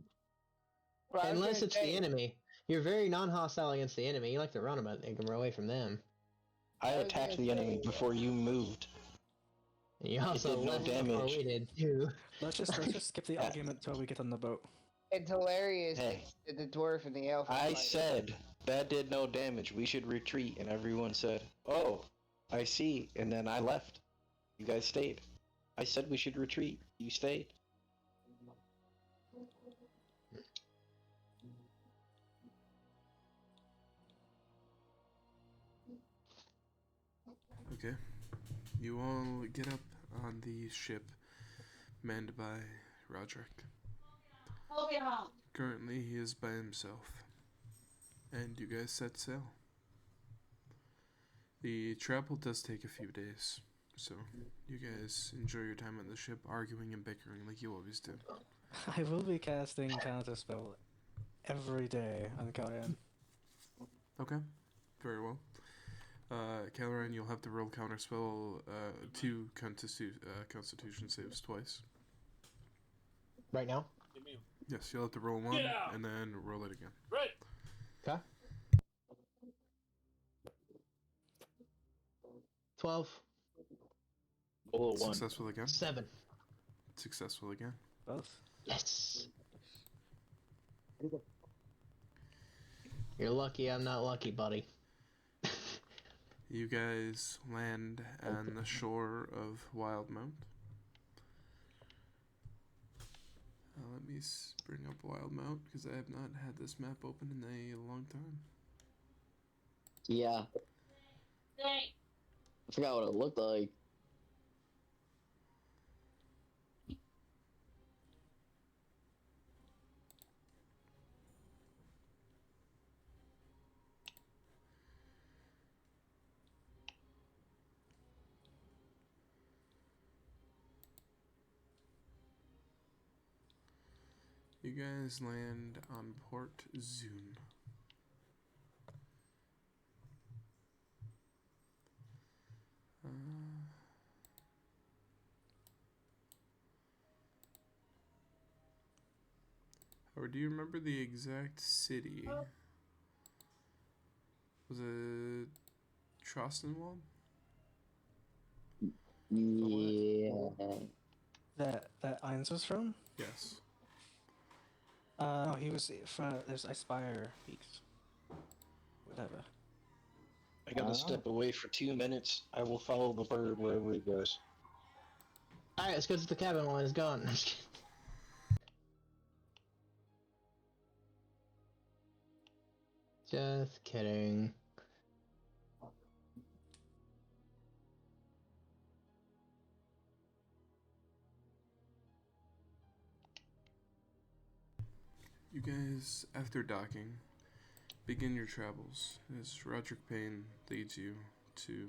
I was
Unless
gonna
it's the
say,
enemy. You're very non-hostile against the enemy. You like to run away from them.
I
I was
attacked
gonna
the enemy
say,
before you moved.
You also
did no
left before
damage.
we did too.
Let's just skip the
Yeah.
argument till we get on the boat.
it's hilarious
Hey.
that the dwarf and the elf. are
I
fighting.
said that did no damage. We should retreat, and everyone said, "Oh, I see." And then I left. You guys stayed. I said we should retreat. You stayed.
Okay. You all get up on the ship manned by Roderick. Currently, he is by himself. And you guys set sail. The travel does take a few days, so you guys enjoy your time on the ship, arguing and bickering like you always do.
I will be casting Counterspell every day on Calian.
Okay, very well. Caloran, you'll have to roll counterspell 2 constitution saves twice.
Right now?
Yes, you'll have to roll 1 and then roll it again.
Right.
Okay. 12.
Roll a 1.
Successful again.
7.
Successful again.
Both.
Yes. You're lucky I'm not lucky, buddy.
You guys land on the shore of Wildmount. Let me bring up Wildmount because I have not had this map open in a long time.
Yeah. I forgot what it looked like.
You guys land on Port Zune. Howard, do you remember the exact city? Was it Trostenwald?
Yeah.
That Ainz was from?
Yes.
No, he was from. There's Aspire Peaks. Whatever.
I gotta step away for 2 minutes. I will follow the bird wherever it goes.
Alright, let's go to the cabin while it's gone. I'm just kidding. Just kidding.
You guys, after docking, begin your travels as Roderick Payne leads you to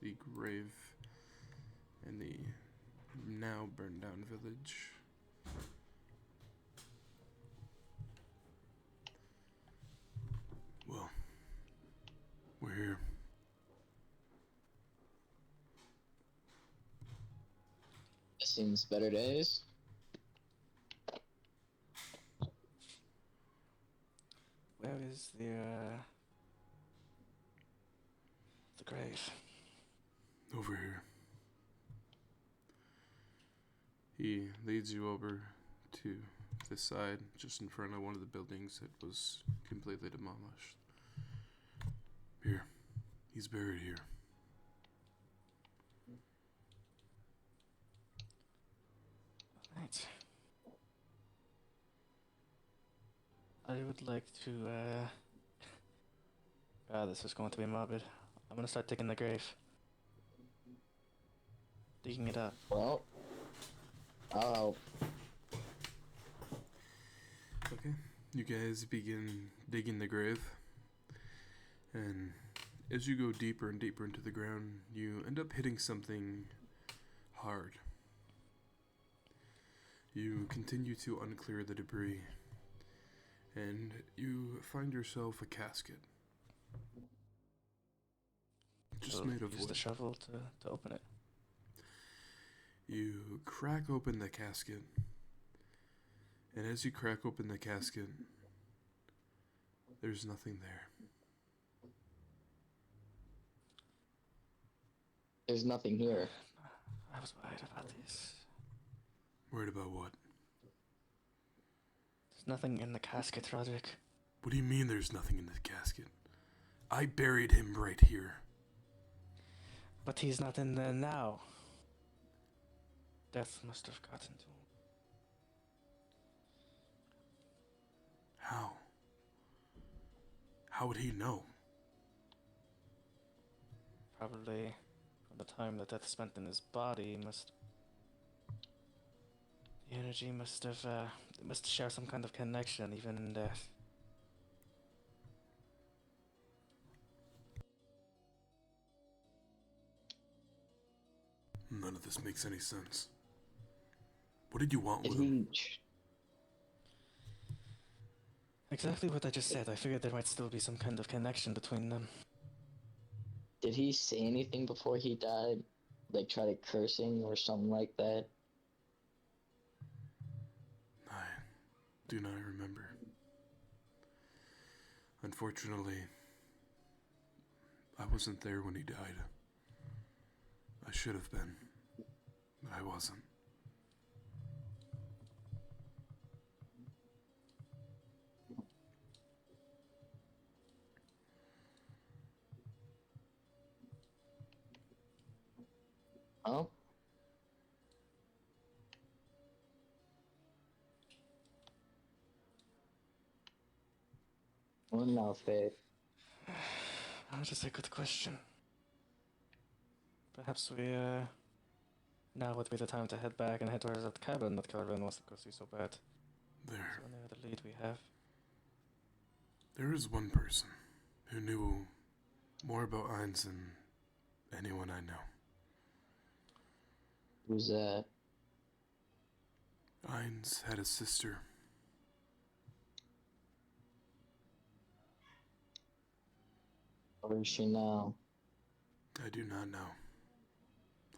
the grave in the now burned down village. Well, we're here.
Seems better days.
Where is the grave?
Over here. He leads you over to this side, just in front of one of the buildings that was completely demolished. Here. He's buried here.
Right. I would like to, this is going to be morbid. I'm gonna start digging the grave. Digging it up.
Well, I'll help.
Okay. You guys begin digging the grave. And as you go deeper and deeper into the ground, you end up hitting something hard. You continue to unclear the debris, and you find yourself a casket. Just
We'll
made of
use
wood.
the shovel to open it.
You crack open the casket, and as you crack open the casket, there's nothing there.
There's nothing here.
I was worried about this.
Worried about what?
There's nothing in the casket, Roderick.
What do you mean there's nothing in the casket? I buried him right here.
But he's not in there now. Death must have gotten to him.
How? How would he know?
Probably from the time that Death spent in his body, the energy must have, it must share some kind of connection even in death.
None of this makes any sense. What did you want
Did
with him?
Exactly what I just said. I figured there might still be some kind of connection between them.
Did he say anything before he died? Like try to cursing or something like that?
I do not remember. Unfortunately, I wasn't there when he died. I should have been, but I wasn't.
Oh? Well, now, Faith.
That is a good question. Perhaps now would be the time to head back and head towards that cabin that Caravan wants to go see so bad.
There.
Is there any other lead we have?
There is one person who knew more about Ainz than anyone I know.
Who's that?
Ainz had a sister.
Where is she now?
I do not know.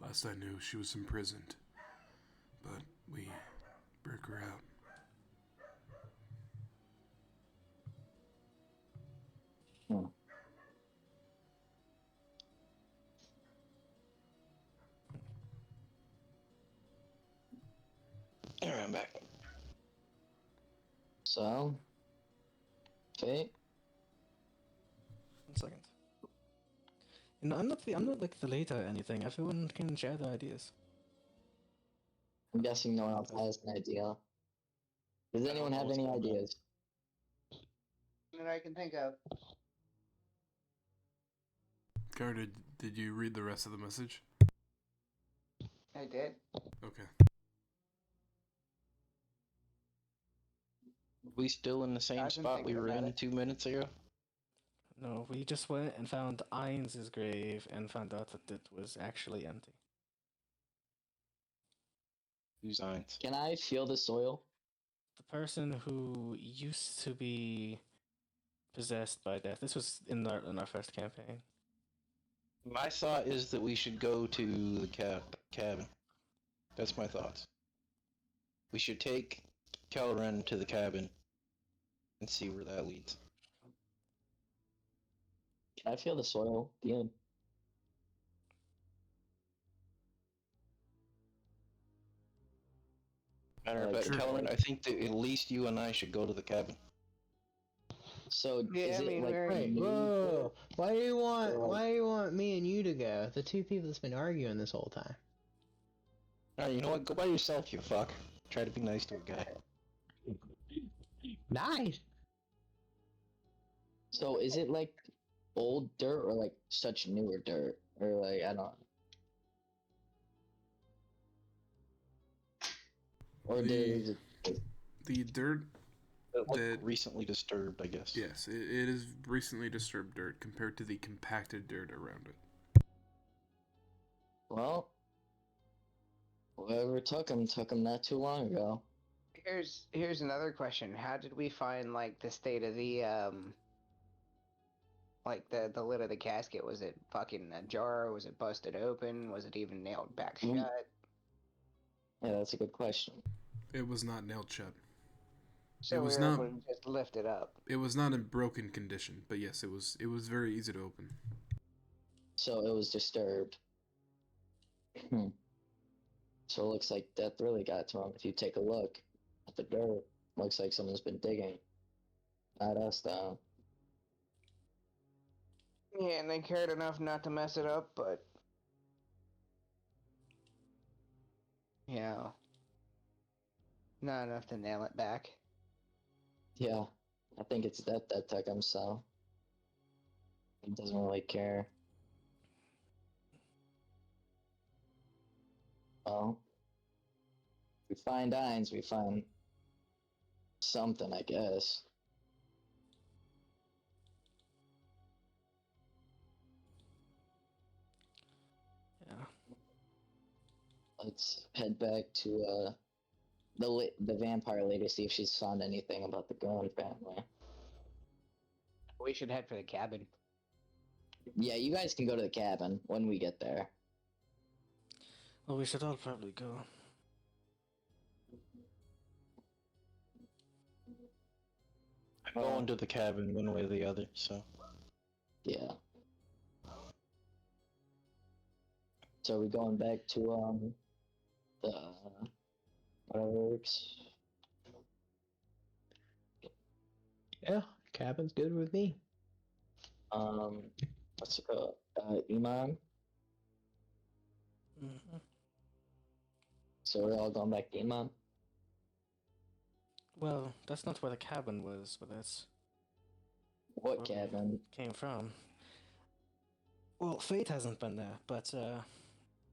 Last I knew, she was imprisoned, but we broke her out.
Hmm.
Alright, I'm back.
So? Faith?
1 second. You know, I'm not like the leader or anything. Everyone can share their ideas.
I'm guessing no one else has an idea. Does anyone have any ideas?
That I can think of.
Carter, did you read the rest of the message?
I did.
Okay.
We still in the
I
same
didn't
spot
think
we were
about
in
it.
2 minutes ago?
No, we just went and found Ainz's grave and found out that it was actually empty.
Who's Ainz?
Can I feel the soil?
The person who used to be possessed by death. This was in our first campaign.
My thought is that we should go to the cabin. That's my thoughts. We should take Kelren to the cabin and see where that leads.
Can I feel the soil? Yeah.
I don't know, but
Sure.
Kelren, I think that at least you and I should go to the cabin.
So
Yeah,
is
I
it
mean,
like
we're-
Wait,
me?
whoa! Why do you want?
Or, like-
Why do you want me and you to go? The two people that's been arguing this whole time.
Alright, you know what? Go by yourself, you fuck. Try to be nice to a guy.
Nice.
So is it like old dirt or like such newer dirt? Or like I don't Or
The-
did
The dirt,
It looked
That-
recently disturbed, I guess.
yes, it is recently disturbed dirt compared to the compacted dirt around it.
well whoever took him not too long ago.
Here's another question. How did we find like the state of the like the lid of the casket? Was it fucking ajar? Was it busted open? Was it even nailed back
Mm.
shut?
Yeah, that's a good question.
It was not nailed shut.
So
was
we were
not-
able to just lift it up.
It was not in broken condition, but yes, it was very easy to open.
So it was disturbed. Hmm. So it looks like death really got to him. If you take a look at the dirt, looks like someone's been digging. Not us, though.
Yeah, and they cared enough not to mess it up, but you know, not enough to nail it back.
Yeah, I think it's death that took him, so he doesn't really care. Well, we find Ainz, we find something, I guess.
Yeah.
Let's head back to the vampire lady, see if she's found anything about the Goon family.
We should head for the cabin.
Yeah, you guys can go to the cabin when we get there.
Well, we should all probably go.
I'm going to the cabin one way or the other, so.
Yeah. So are we going back to the whatever works?
Yeah, cabin's good with me.
What's it called? Iman.
Mm-hmm.
So we're all going back to Iman.
Well, that's not where the cabin was, but that's
What
where
cabin?
we came from. Well, Fate hasn't been there, but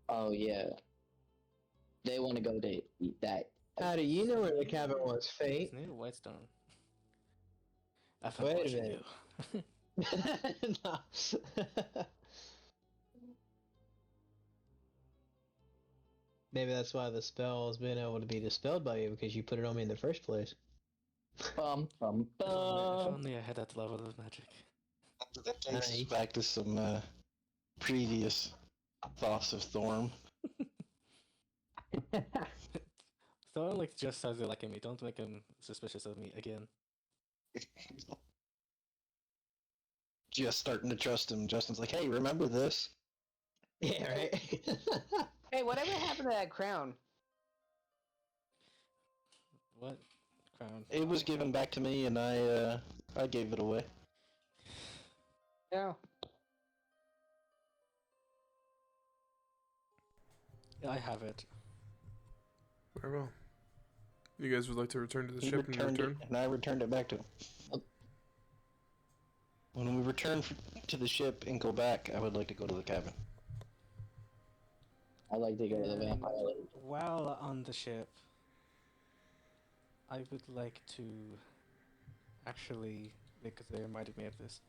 Oh yeah. They want to go to eat that.
How do you know where the cabin was, Fate?
it's near Whitestone. I thought
Wait a
what you
minute.
knew.
No. Maybe that's why the spell has been able to be dispelled by you, because you put it on me in the first place.
Bum bum
If
bum.
only I had that level of magic.
That takes us
Nice.
back to some previous thoughts of Thorm.
Thorn like just started liking me. Don't make him suspicious of me again.
Just starting to trust him. Justin's like, hey, remember this?
Yeah, right?
Hey, whatever happened to that crown?
What? Crown.
It was given back to me, and I gave it away.
No.
Yeah, I have it.
Very well. You guys would like to return to the
He
ship and
returned
return?
it, and I returned it back to him. When we return to the ship and go back, I would like to go to the cabin.
I'd like to go to the
And
vampire lady.
while on the ship, I would like to actually, because they reminded me of this,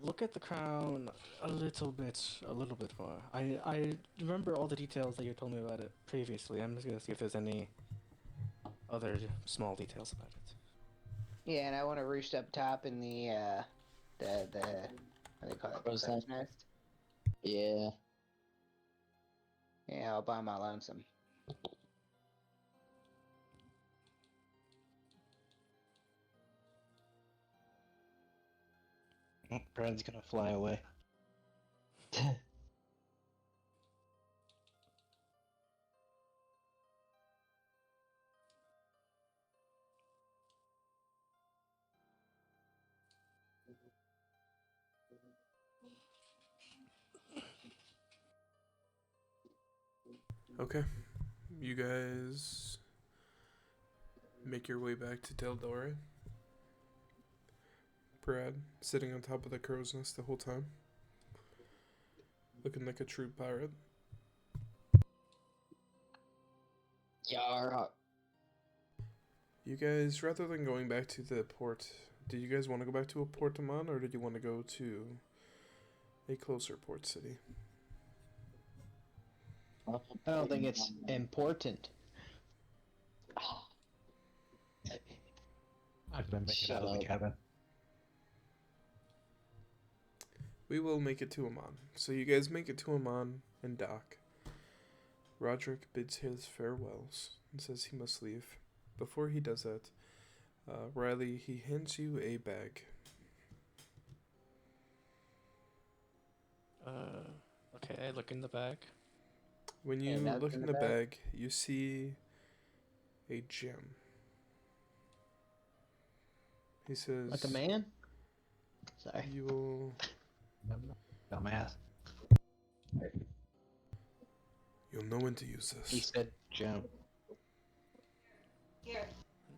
look at the crown a little bit more. I remember all the details that you told me about it previously. I'm just gonna see if there's any other small details about it.
Yeah, and I want to roost up top in the what do they call it?
Crow's
Crow's nest.
Yeah.
Yeah, all by my lonesome.
Brad's gonna fly away.
Okay. You guys make your way back to Del Dore. Brad sitting on top of the crow's nest the whole time, looking like a true pirate.
Yar.
You guys, rather than going back to the port, do you guys want to go back to a Port Amon, or did you want to go to a closer port city?
I don't think it's important.
I've been making out of the
Shut up.
cabin.
We will make it to Amon. So you guys make it to Amon and dock. Roderick bids his farewells and says he must leave. Before he does that, Riley, he hands you a bag.
Okay, I look in the bag.
When you
notes
look
in
in
the
the
bag?
bag, you see a gem. He says,
Like a man? Sorry.
You will.
Dumbass.
You'll know when to use
He
this.
said gem.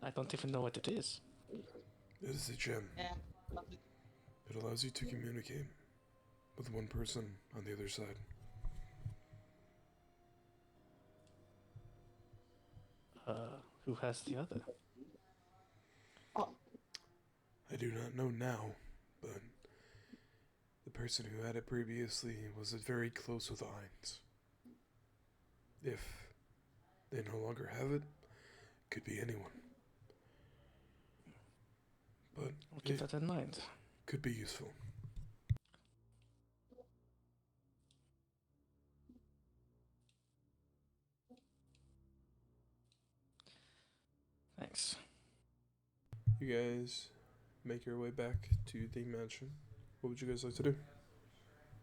I don't even know what it is.
It is a gem. It allows you to communicate with one person on the other side.
Who has the other?
I do not know now, but the person who had it previously was very close with Ainz. If they no longer have it, could be anyone. But
I'll keep
it
that in mind.
could be useful.
Thanks.
You guys make your way back to the mansion. What would you guys like to do?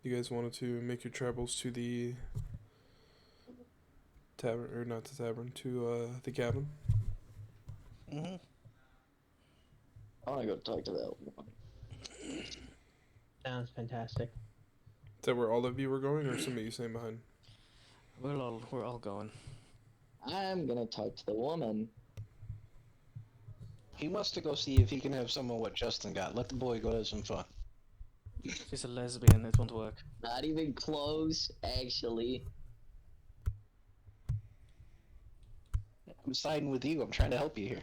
You guys wanted to make your travels to the tavern, or not the tavern, to the cabin?
Mm-hmm.
I want to go talk to that one.
Sounds fantastic.
Is that where all of you were going, or some of you staying behind?
We're all going.
I'm gonna talk to the woman.
He wants to go see if he can have some of what Justin got. Let the boy go have some fun.
She's a lesbian. It won't work.
Not even close, actually.
I'm siding with you. I'm trying to help you here.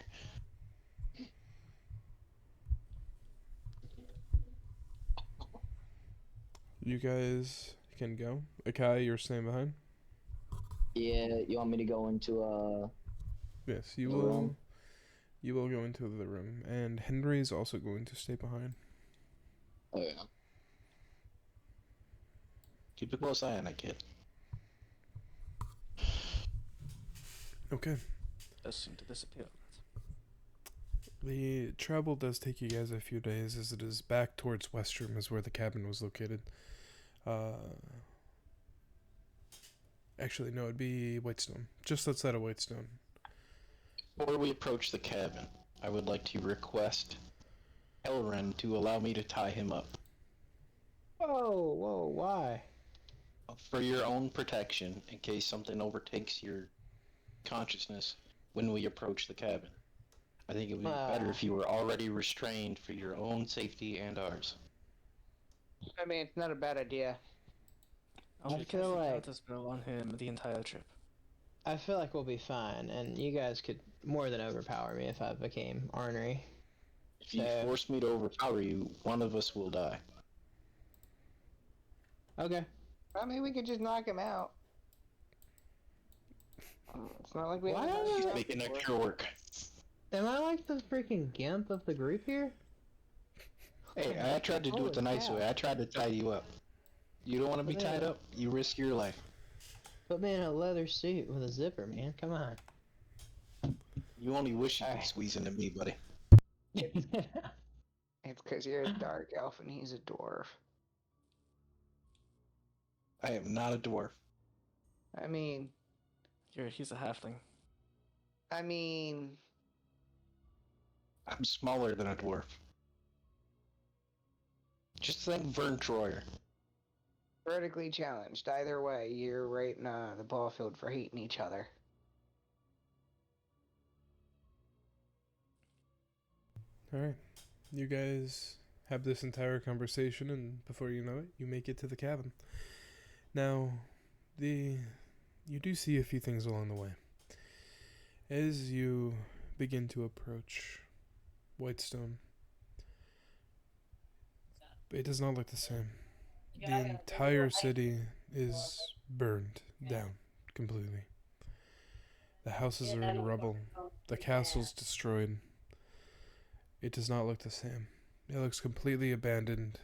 You guys can go. Akai, you're staying behind?
Yeah, you want me to go into
Yes, you
The
will.
room?
You will go into the room, and Henry is also going to stay behind.
Oh yeah.
Keep a close eye on that kid.
Okay.
Does seem to disappear.
The travel does take you guys a few days, as it is back towards Westrum, is where the cabin was located. Actually, no, it'd be Whitestone, just outside of Whitestone.
Before we approach the cabin, I would like to request Elren to allow me to tie him up.
Whoa, why?
For your own protection, in case something overtakes your consciousness when we approach the cabin. I think it would be better if you were already restrained for your own safety and ours.
I mean, it's not a bad idea.
I'll be
feel
casting
like-
counter spell on him the entire trip.
I feel like we'll be fine, and you guys could more than overpower me if I became ornery.
If you
So-
force me to overpower you, one of us will die.
Okay.
I mean, we could just knock him out. It's not like we
Why
haven't
don't
done
we-
that
Making
before.
extra work.
Am I like the freaking gimp of the group here?
Hey, I tried to do it the
Holy
nice
cow.
way. I tried to tie you up. You don't want to be
Yeah.
tied up? You risk your life.
Put me in a leather suit with a zipper, man. Come on.
You only wish you could
Alright.
squeeze into me, buddy.
It's because you're a dark elf and he's a dwarf.
I am not a dwarf.
I mean,
He's a halfling.
I'm smaller than a dwarf. Just think Vern Troyer.
vertically challenged. Either way, you're right in the ball field for hating each other.
Alright. You guys have this entire conversation, and before you know it, you make it to the cabin. Now, you do see a few things along the way. As you begin to approach Whitestone, it does not look the same. The entire city is burned down completely. The houses are in rubble. The castle's destroyed. It does not look the same. It looks completely abandoned.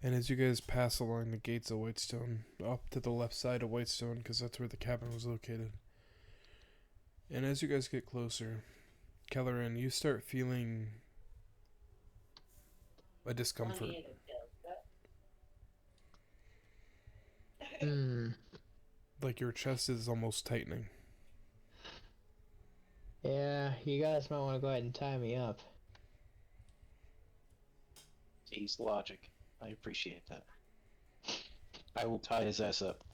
And as you guys pass along the gates of Whitestone, up to the left side of Whitestone, because that's where the cabin was located. And as you guys get closer, Kelleran, you start feeling a discomfort. Like your chest is almost tightening.
Yeah, you guys might want to go ahead and tie me up.
He's logic. I appreciate that. I will tie his ass up.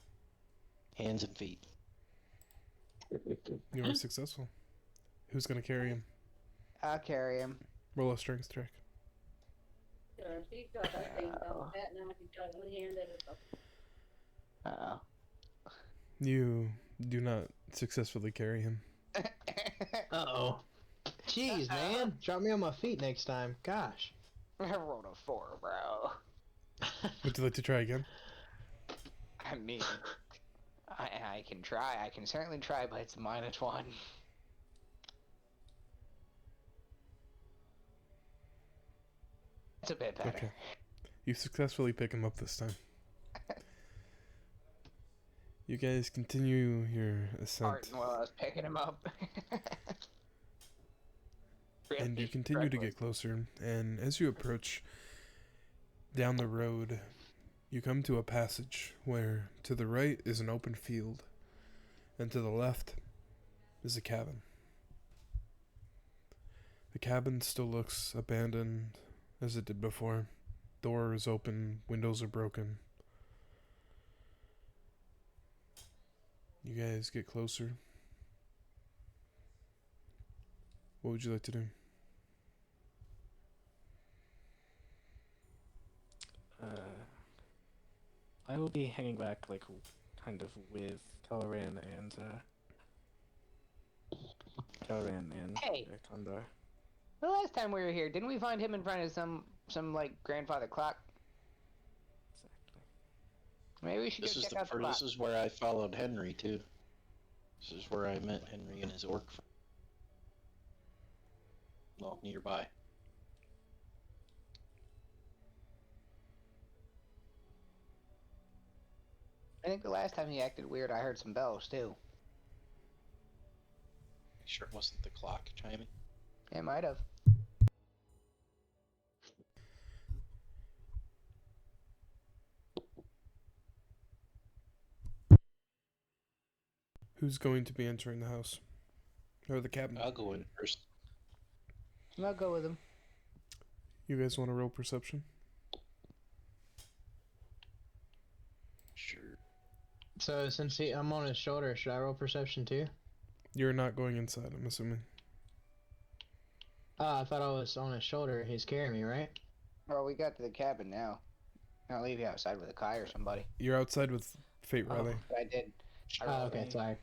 Hands and feet.
You are successful. Who's gonna carry him?
I'll carry him.
Roll a strength check.
Uh-oh.
You do not successfully carry him.
Uh-oh. Jeez, man. Drop me on my feet next time. Gosh.
I rolled a 4, bro.
Would you like to try again?
I mean, I can try. I can certainly try, but it's -1. It's a bit better.
Okay. You successfully pick him up this time. You guys continue your ascent.
Farting while I was picking him up.
And you continue to get closer, and as you approach down the road, you come to a passage where to the right is an open field, and to the left is a cabin. The cabin still looks abandoned as it did before. Door is open, windows are broken. You guys get closer. What would you like to do?
I will be hanging back, like, kind of with Caloran and
Hey.
Kandar.
The last time we were here, didn't we find him in front of some like grandfather clock?
Exactly.
Maybe we should go
This is
check
the
out the clock.
This is where I followed Henry too. This is where I met Henry and his orc. Well, nearby.
I think the last time he acted weird, I heard some bells too.
Sure, it wasn't the clock chiming.
It might have.
Who's going to be entering the house? Or the cabin?
I'll go in first.
I'll go with him.
You guys want to roll perception?
Sure.
So since I'm on his shoulder, should I roll perception too?
You're not going inside, I'm assuming.
Oh, I thought I was on his shoulder. He's carrying me, right?
Oh, we got to the cabin now. I'll leave you outside with a Kai or somebody.
You're outside with Fate Riley.
I did. I
Oh,
rolled
okay, sorry.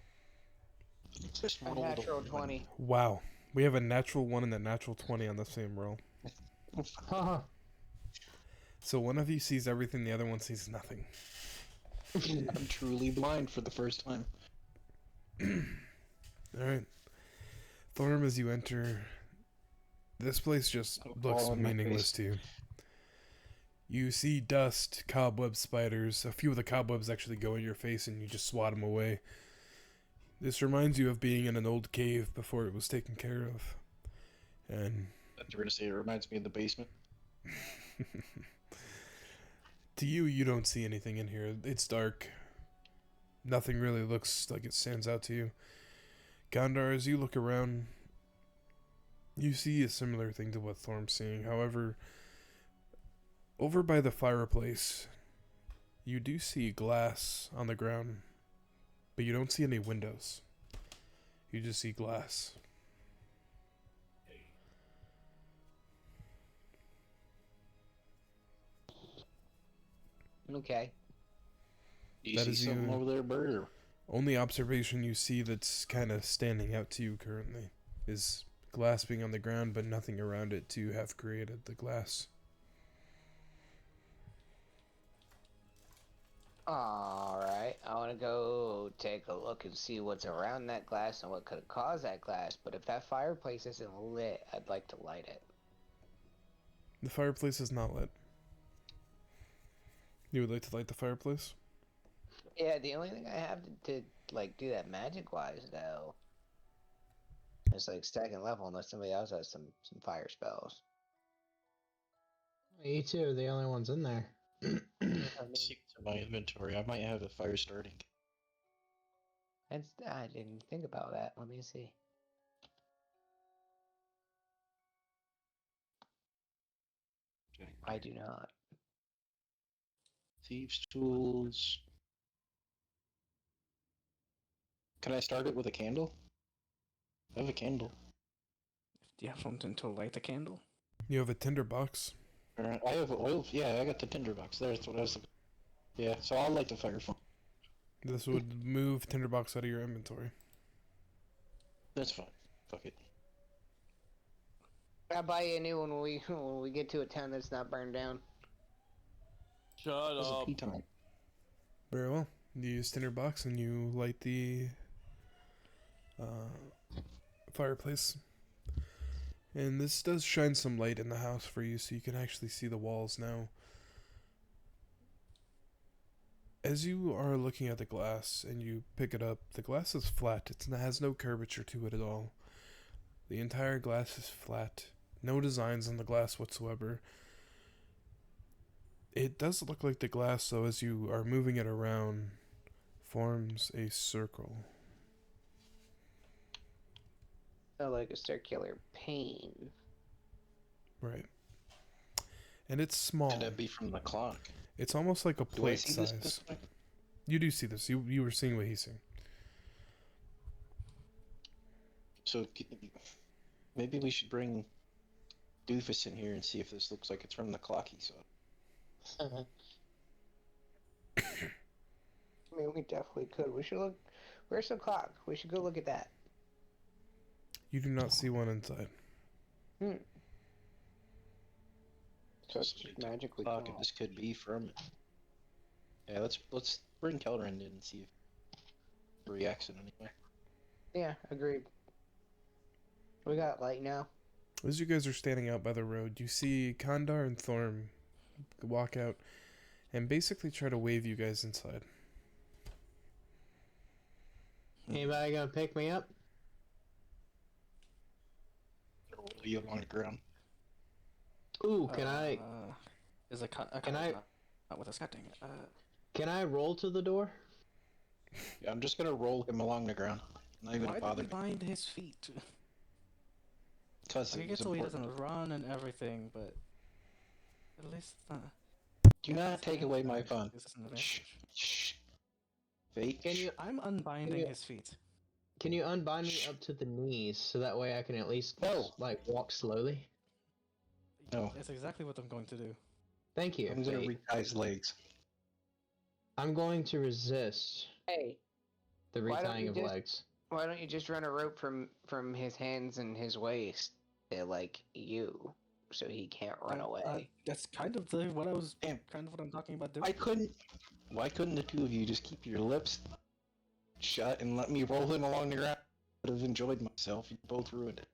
Just
a
rolled a
natural
one.
20.
Wow. We have a natural 1 and a natural 20 on the same roll.
Haha.
So one of you sees everything, the other one sees nothing.
I'm truly blind for the first time.
Alright. Thorm, as you enter, this place just
I'll
looks
fall on my
meaningless
face.
to you. You see dust, cobweb spiders. A few of the cobwebs actually go in your face and you just swat them away. This reminds you of being in an old cave before it was taken care of. And
I was going to say it reminds me of the basement.
to you, you don't see anything in here. It's dark. Nothing really looks like it stands out to you. Gondar, as you look around, you see a similar thing to what Thorm's seeing. However, over by the fireplace, you do see glass on the ground, but you don't see any windows. You just see glass.
Okay.
Do you
That
see
is
something
you.
over there, Bert? Or...
Only observation you see that's kind of standing out to you currently is glass being on the ground, but nothing around it to have created the glass.
Alright, I want to go take a look and see what's around that glass and what could have caused that glass, but if that fireplace isn't lit, I'd like to light it.
The fireplace is not lit. You would like to light the fireplace?
Yeah, the only thing I have to like, do that magic-wise, though, is, like, second level unless somebody else has some fire spells.
You two are the only ones in there.
See what's in my inventory. I might have a fire starting.
I didn't think about that. Let me see. I do not.
Thieves' tools. Can I start it with a candle? I have a candle.
Do you have something to light the candle?
You have a tinderbox.
Alright, I have oil. Yeah, I got the tinderbox. There's what I was looking. Yeah, so I'll light the fire phone.
This would move tinderbox out of your inventory.
That's fine. Fuck it.
I'll buy you a new one when we get to a town that's not burned down.
Shut
This is
up.
pea time.
Very well. You use tinderbox and you light the fireplace. And this does shine some light in the house for you, so you can actually see the walls now. As you are looking at the glass and you pick it up, the glass is flat. It has no curvature to it at all. The entire glass is flat. No designs on the glass whatsoever. It does look like the glass, though, as you are moving it around, forms a circle.
Oh, like a circular pane.
Right. And it's small.
Could that be from the clock?
It's almost like a
Do I
plate
see
size.
this?
You do see this. You were seeing what he's seeing.
So maybe we should bring Doofus in here and see if this looks like it's from the clock he saw.
I mean, we definitely could. We should look. Where's the clock? We should go look at that.
You do not see one inside.
Hmm. So
This
it's
is
just magically
clock, and
small.
this could be from it. Yeah, let's bring Kelleran in and see if he reacts in any way.
Yeah, agreed. We got light now.
As you guys are standing out by the road, you see Kandar and Thorm walk out and basically try to wave you guys inside.
Anybody gonna pick me up?
Roll you along the ground.
Ooh, can I
Is a
Can I-
Not with a setting.
can I roll to the door?
Yeah, I'm just gonna roll him along the ground. Not even
Why did
bother
we
me.
bind his feet?
Because
I
it
get
was
so he
important.
doesn't run and everything, but at least
Do not take away my fun.
This is an
Shh.
advantage.
Shh. Fake.
Can you
I'm unbinding
you-
his feet.
can you unbind me
Shh.
up to the knees so that way I can at least
No.
like walk slowly?
No.
That's exactly what I'm going to do.
Thank you.
I'm gonna
Fate.
retie his legs.
I'm going to resist
Hey,
the
Why don't
retying
you
of
just-
legs.
why don't you just run a rope from his hands and his waist to like you, so he can't run away?
That's kind of what I was.
Damn.
Kind of what I'm talking about doing.
Why couldn't the two of you just keep your lips shut and let me roll him along the ground? I would have enjoyed myself. You both ruined it.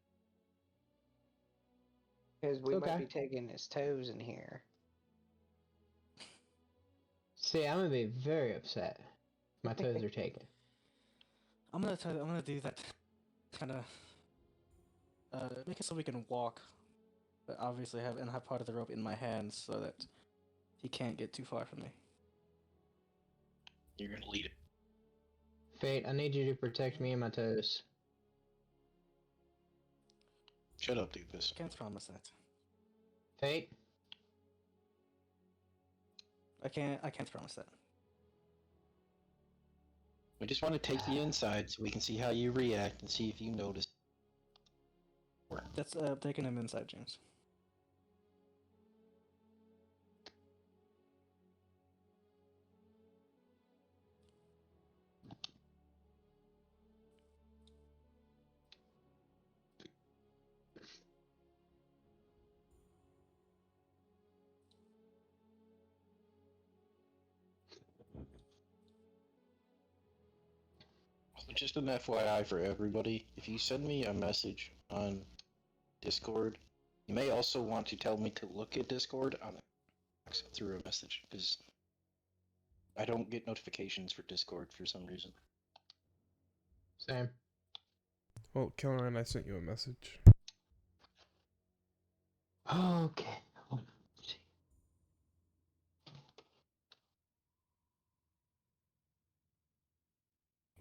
Because we might
Okay.
be taking his toes in here.
See, I'm gonna be very upset. My toes are taken.
I'm gonna do that. Kind of. Make it so we can walk, but obviously have part of the rope in my hands so that he can't get too far from me.
You're gonna lead it.
Fate, I need you to protect me and my toes.
Shut up, Doofus.
Can't promise that.
Fate,
I can't promise that.
We just want to take you inside so we can see how you react and see if you notice.
That's taking him inside, James.
Just an FYI for everybody, if you send me a message on Discord, you may also want to tell me to look at Discord on through a message, because I don't get notifications for Discord for some reason.
same.
Well, Kelleran, I sent you a message.
Okay.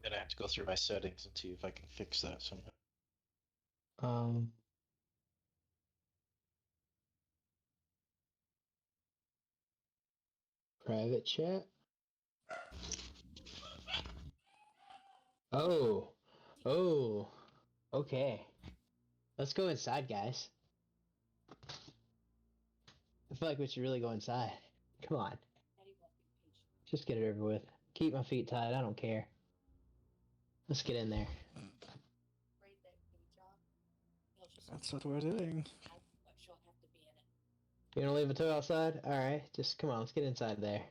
Then I have to go through my settings and see if I can fix that somehow.
Private chat. Oh, okay. Let's go inside, guys. I feel like we should really go inside. Come on. Just get it over with. Keep my feet tied. I don't care. Let's get in there.
That's what we're doing.
You gonna leave a toe outside? Alright, just come on, let's get inside there.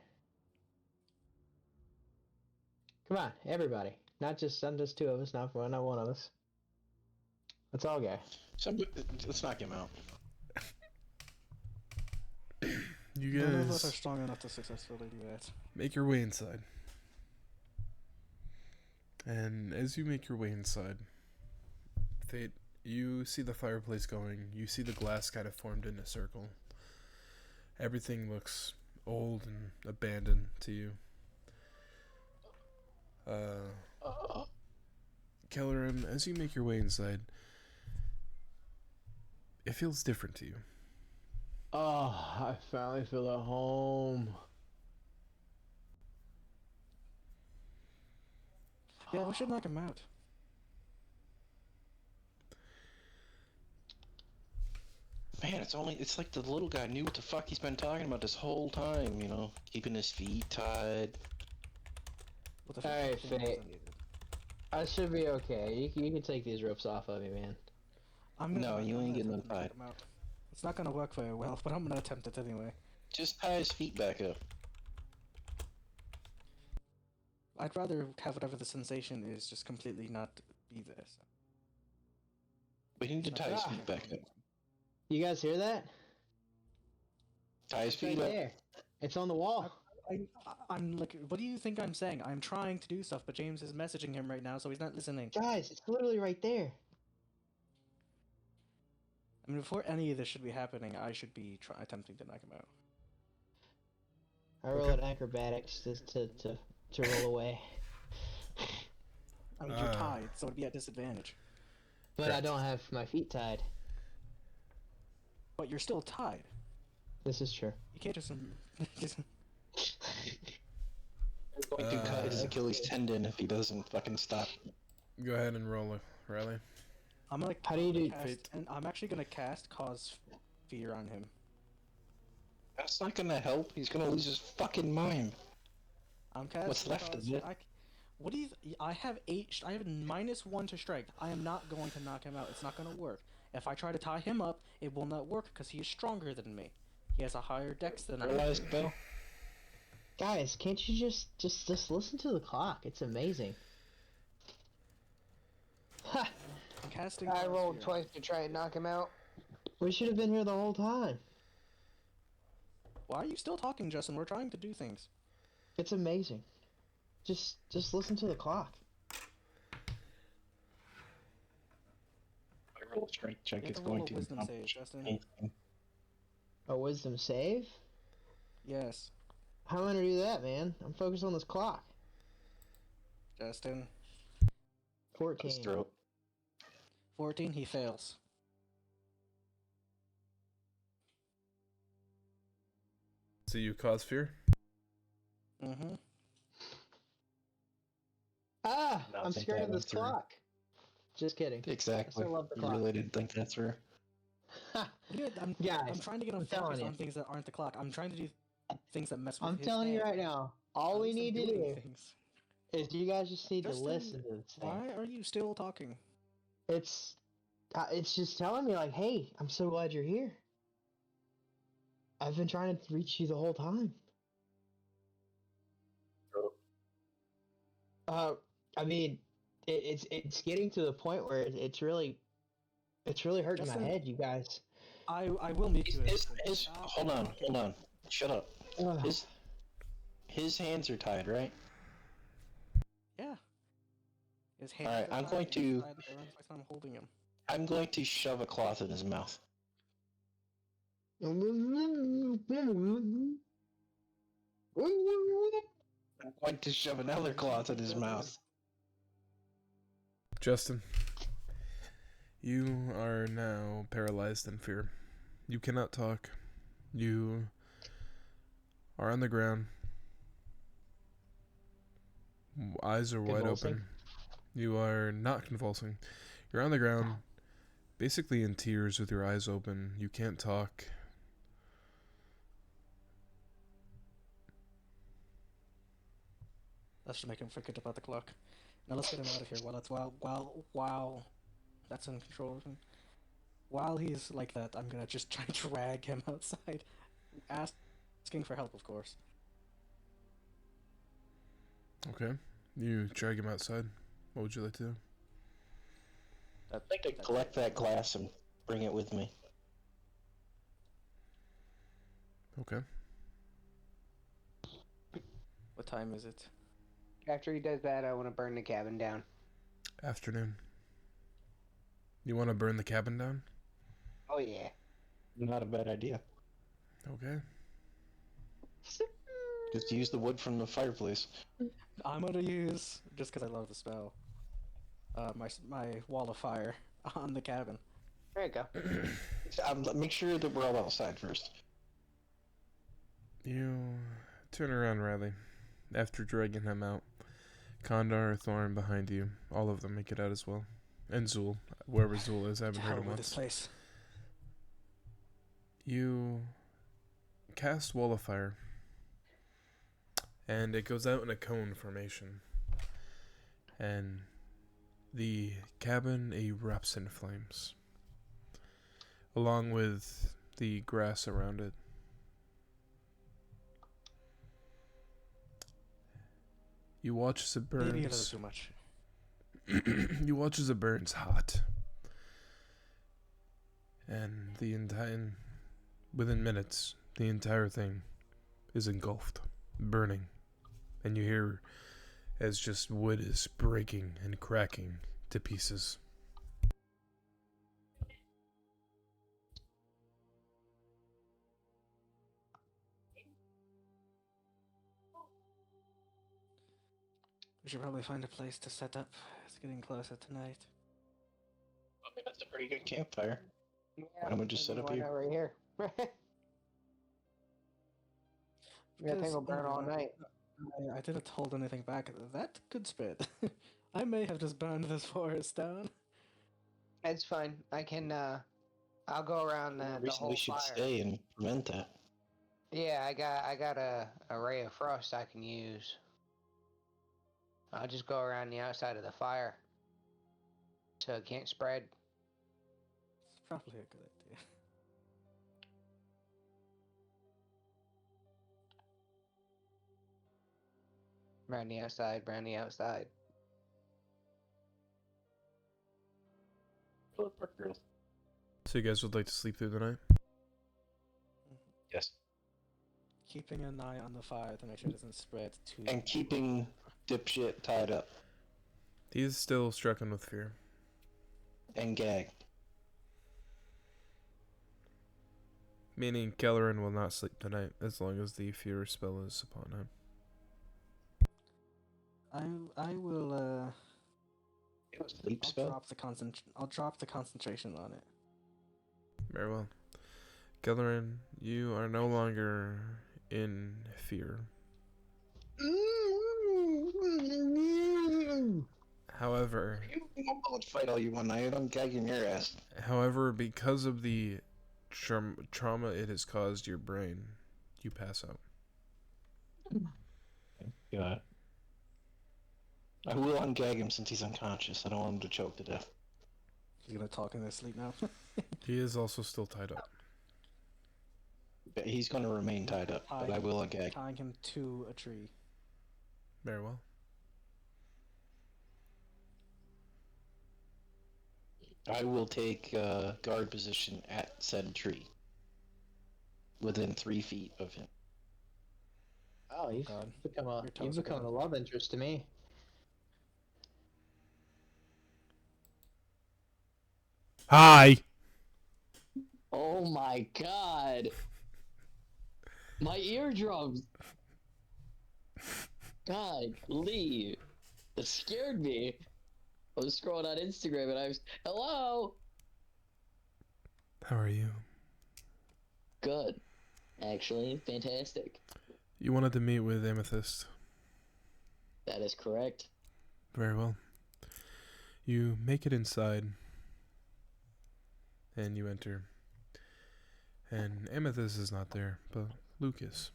Come on, everybody. Not just two of us, not one of us. Let's all go.
Let's knock him out.
You
None of us are
guys
strong enough to successfully do that.
make your way inside. And as you make your way inside, Fate, you see the fireplace going. You see the glass kind of formed in a circle. Everything looks old and abandoned to you. Kelleran, as you make your way inside, it feels different to you.
Oh, I finally feel at home.
Yeah, we should knock him out.
Man, it's like the little guy knew what the fuck he's been talking about this whole time, you know? Keeping his feet tied.
What the
Alright,
fuck
Fate.
was needed?
I should be okay. You can take these ropes off of me, man.
No, you ain't getting them
attempt to knock
tied.
him out. It's not gonna work very well, but I'm gonna attempt it anyway.
Just tie his feet back up.
I'd rather have whatever the sensation is just completely not be there. So.
We need to tie his feet back up.
You guys hear that?
Tie his
It's right
feet up.
there. It's on the wall.
I'm like, what do you think I'm saying? I'm trying to do stuff, but James is messaging him right now, so he's not listening.
Guys, it's literally right there.
I mean, before any of this should be happening, I should be attempting to knock him out.
I roll at acrobatics to roll away.
I mean, you're tied, so it'd be at disadvantage.
But I don't have my feet tied.
But you're still tied.
This is true.
You can't just...
Going to cut his Achilles tendon if he doesn't fucking stop.
Go ahead and roll it, Riley.
I'm gonna.
How do you do-
And I'm actually gonna cast Cause Fear on him.
That's not gonna help. He's gonna lose his fucking mind.
I'm casting.
What's left of it?
What do you? I have 8. I have -1 to strike. I am not going to knock him out. It's not gonna work. If I try to tie him up, it will not work because he is stronger than me. He has a higher dex than I.
Paralyzed Bill?
Guys, can't you just listen to the clock? It's amazing. Ha!
I'm casting.
I
Cause
rolled
Fear.
twice to try and knock him out.
We should have been here the whole time.
Why are you still talking, Justin? We're trying to do things.
It's amazing. Just listen to the clock.
I roll a strength check.
You have
It's
to roll
going
a
to
wisdom save,
accomplish
Justin.
anything.
A wisdom save?
Yes,
How am I gonna do that, man? I'm focused on this clock.
Justin.
14.
His throat.
14. He fails.
So you cause fear?
Mm-hmm.
Ah!
No, I
I'm
think
scared
that
of
went
this
through.
clock. Just kidding.
Exactly.
I still love the
You
clock.
really didn't think that through.
I'm
Guys,
trying to get him
I'm telling
focused
you.
on things that aren't the clock. I'm trying to do things that mess with
I'm
his
telling you
head.
right now, all
At
we
least I'm
need to
doing
do
things.
is you guys just need
Justin,
to listen to this thing.
Why are you still talking?
It's just telling me like, hey, I'm so glad you're here. I've been trying to reach you the whole time. I mean, it's getting to the point where it's really hurting
Justin,
my head, you guys.
I will mute you. Stop
Hold on,
talking.
hold on. Shut up.
Ugh.
His hands are tied, right?
Yeah. His hands
Alright,
are
I'm
tied,
going
he's
to-
tied, I'm holding him.
I'm going to shove a cloth in his mouth. I'm going to shove another cloth in his mouth.
Justin, you are now paralyzed in fear. You cannot talk. You are on the ground. Eyes are wide
Convulsing?
open. You are not convulsing. You're on the ground, basically in tears with your eyes open. You can't talk.
That should make him forget about the clock. Now let's get him out of here while that's in control of him. While he's like that, I'm gonna just try to drag him outside. Asking for help, of course.
Okay. You drag him outside. What would you like to do?
I'd like to collect that glass and bring it with me.
Okay.
What time is it?
After he does that, I want to burn the cabin down.
Afternoon. You want to burn the cabin down?
Oh yeah.
Not a bad idea.
Okay.
Just use the wood from the fireplace.
I'm gonna use, just because I love the spell, my wall of fire on the cabin.
There you go.
Make sure that we're all outside first.
You turn around, Riley. After dragging him out, Kondar, Thorn behind you. All of them make it out as well. And Zool. Wherever Zool is, I haven't heard
Hell
him
with this
once.
place.
You cast Wall of Fire. And it goes out in a cone formation. And the cabin erupts in flames. Along with the grass around it. You watch as it
Maybe a little
burns.
too much.
You watch as it burns hot. And within minutes, the entire thing is engulfed, burning. And you hear as just wood is breaking and cracking to pieces.
We should probably find a place to set up. It's getting closer tonight.
I mean, that's a pretty good campfire. Why don't we just set up here?
Right here. That thing will burn all night.
I didn't hold anything back. That could spread. I may have just burned this forest down.
It's fine. I can. I'll go around the
Reason
whole
we should
fire.
stay and prevent that.
Yeah, I got a ray of frost I can use. I'll just go around the outside of the fire, so it can't spread.
It's probably a good idea.
Around the outside, around the outside.
So you guys would like to sleep through the night?
Yes.
Keeping an eye on the fire to make sure it doesn't spread too.
And keeping dipshit tied up
He is still stricken with fear.
and gagged.
Meaning Kelleran will not sleep tonight as long as the fear spell is upon him.
I will
It was sleep
I'll
spell.
drop the concentration on it.
Very well. Kelleran, you are no longer in fear. However,
I'll fight all you want. I'm gagging your ass.
because of the trauma it has caused your brain, you pass out.
God. I will ungag him since he's unconscious. I don't want him to choke to death.
He's gonna talk in his sleep now.
He is also still tied up.
But he's going to remain tied up, but I will ungag.
Tying him to a tree.
Very well.
I will take guard position at said tree. Within 3 feet of him.
Oh, you've
God.
become
Your
you've
toes are
become a
gone.
love interest to me.
Hi!
Oh my god. My eardrums. God, leave. It scared me. I was scrolling on Instagram and I was, hello!
How are you?
Good. Actually, fantastic.
You wanted to meet with Amethyst.
That is correct.
Very well. You make it inside, and you enter. And Amethyst is not there, but Lucas.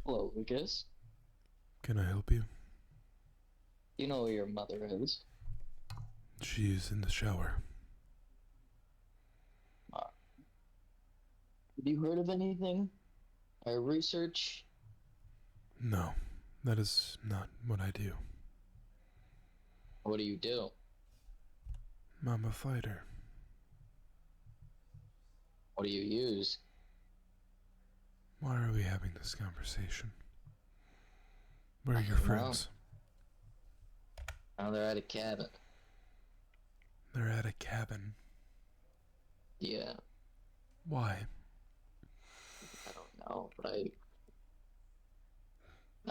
Hello, Lucas.
Can I help you?
You know where your mother is.
She's in the shower.
Have you heard of anything? Our research?
No, that is not what I do.
What do you do?
I'm a fighter.
What do you use?
Why are we having this conversation? Where are
I
your
don't know.
friends?
Now they're at a cabin.
They're at a cabin.
Yeah,
Why?
I don't know, but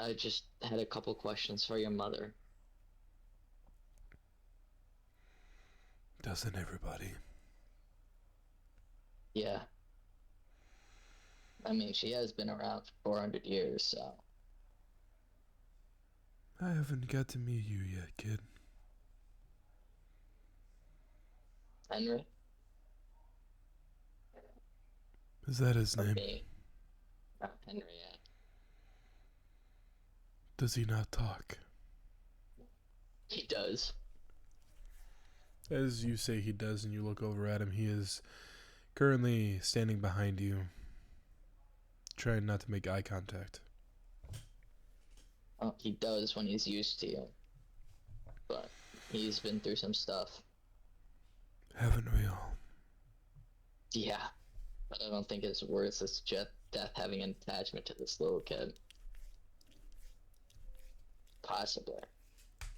I just had a couple questions for your mother.
Doesn't everybody?
Yeah. I mean, she has been around for 400 years, so.
I haven't got to meet you yet, kid.
Henry?
Is that his
Or
name?
me? Not Henriette.
Does he not talk?
He does.
As you say he does and you look over at him, he is currently standing behind you, trying not to make eye contact.
Well, he does when he's used to you. But he's been through some stuff.
Haven't we all?
Yeah. But I don't think it's worth his death having an attachment to this little kid. Possibly.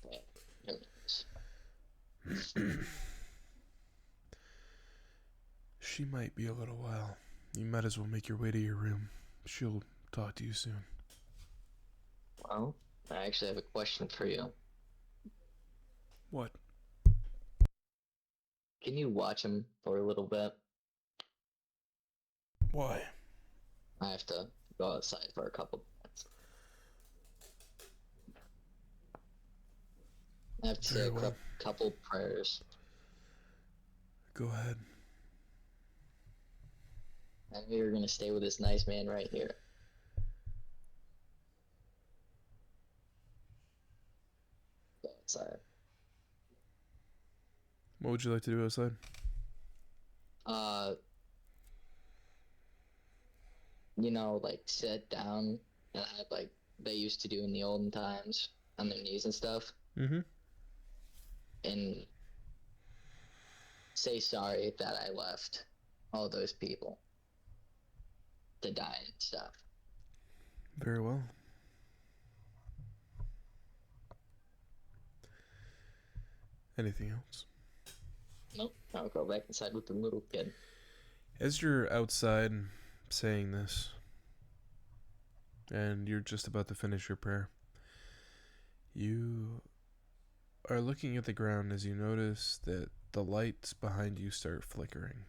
But who knows?
She might be a little while. You might as well make your way to your room. She'll talk to you soon.
Well, I actually have a question for you.
What?
Can you watch him for a little bit?
Why?
I have to go outside for a couple minutes. I have to say
Very
a
well.
couple prayers.
Go ahead.
I know you're gonna stay with this nice man right here. Go outside.
What would you like to do outside?
You know, like sit down and like they used to do in the olden times on their knees and stuff,
Mm-hmm.
and say sorry that I left all those people to die and stuff.
Very well. Anything else?
Nope. I'll go back inside with the little kid.
As you're outside saying this, and you're just about to finish your prayer, you are looking at the ground as you notice that the lights behind you start flickering.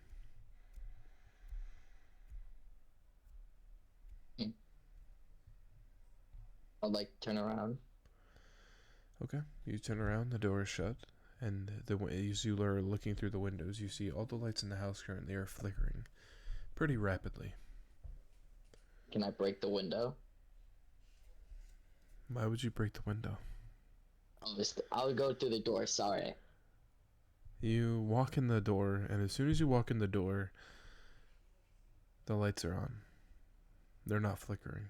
I'd like to turn around.
Okay, you turn around, the door is shut, and as you are looking through the windows, you see all the lights in the house currently are flickering pretty rapidly.
Can I break the window?
Why would you break the window?
I'll go through the door, sorry.
You walk in the door, and as soon as you walk in the door, the lights are on. They're not flickering.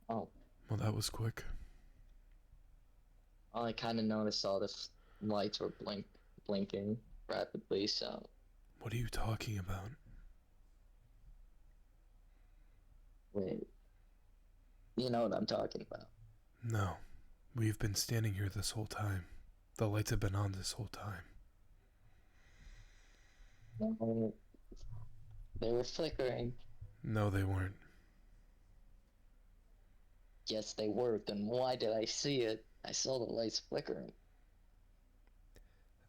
Oh.
Well, that was quick.
Well, I kind of noticed all the lights were blinking rapidly, so...
What are you talking about?
Wait. You know what I'm talking about.
No. We've been standing here this whole time. The lights have been on this whole time.
No, they were flickering.
No, they weren't.
Yes, they were. Then why did I see it? I saw the lights flickering.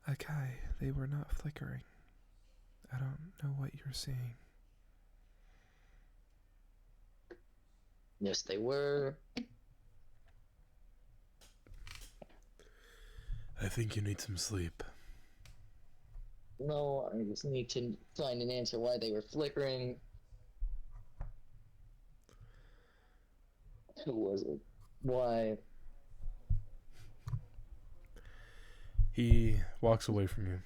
Akai, they were not flickering. I don't know what you're seeing.
Yes, they were.
I think you need some sleep.
No, I just need to find an answer why they were flickering. Who was it? Why?
He walks away from you.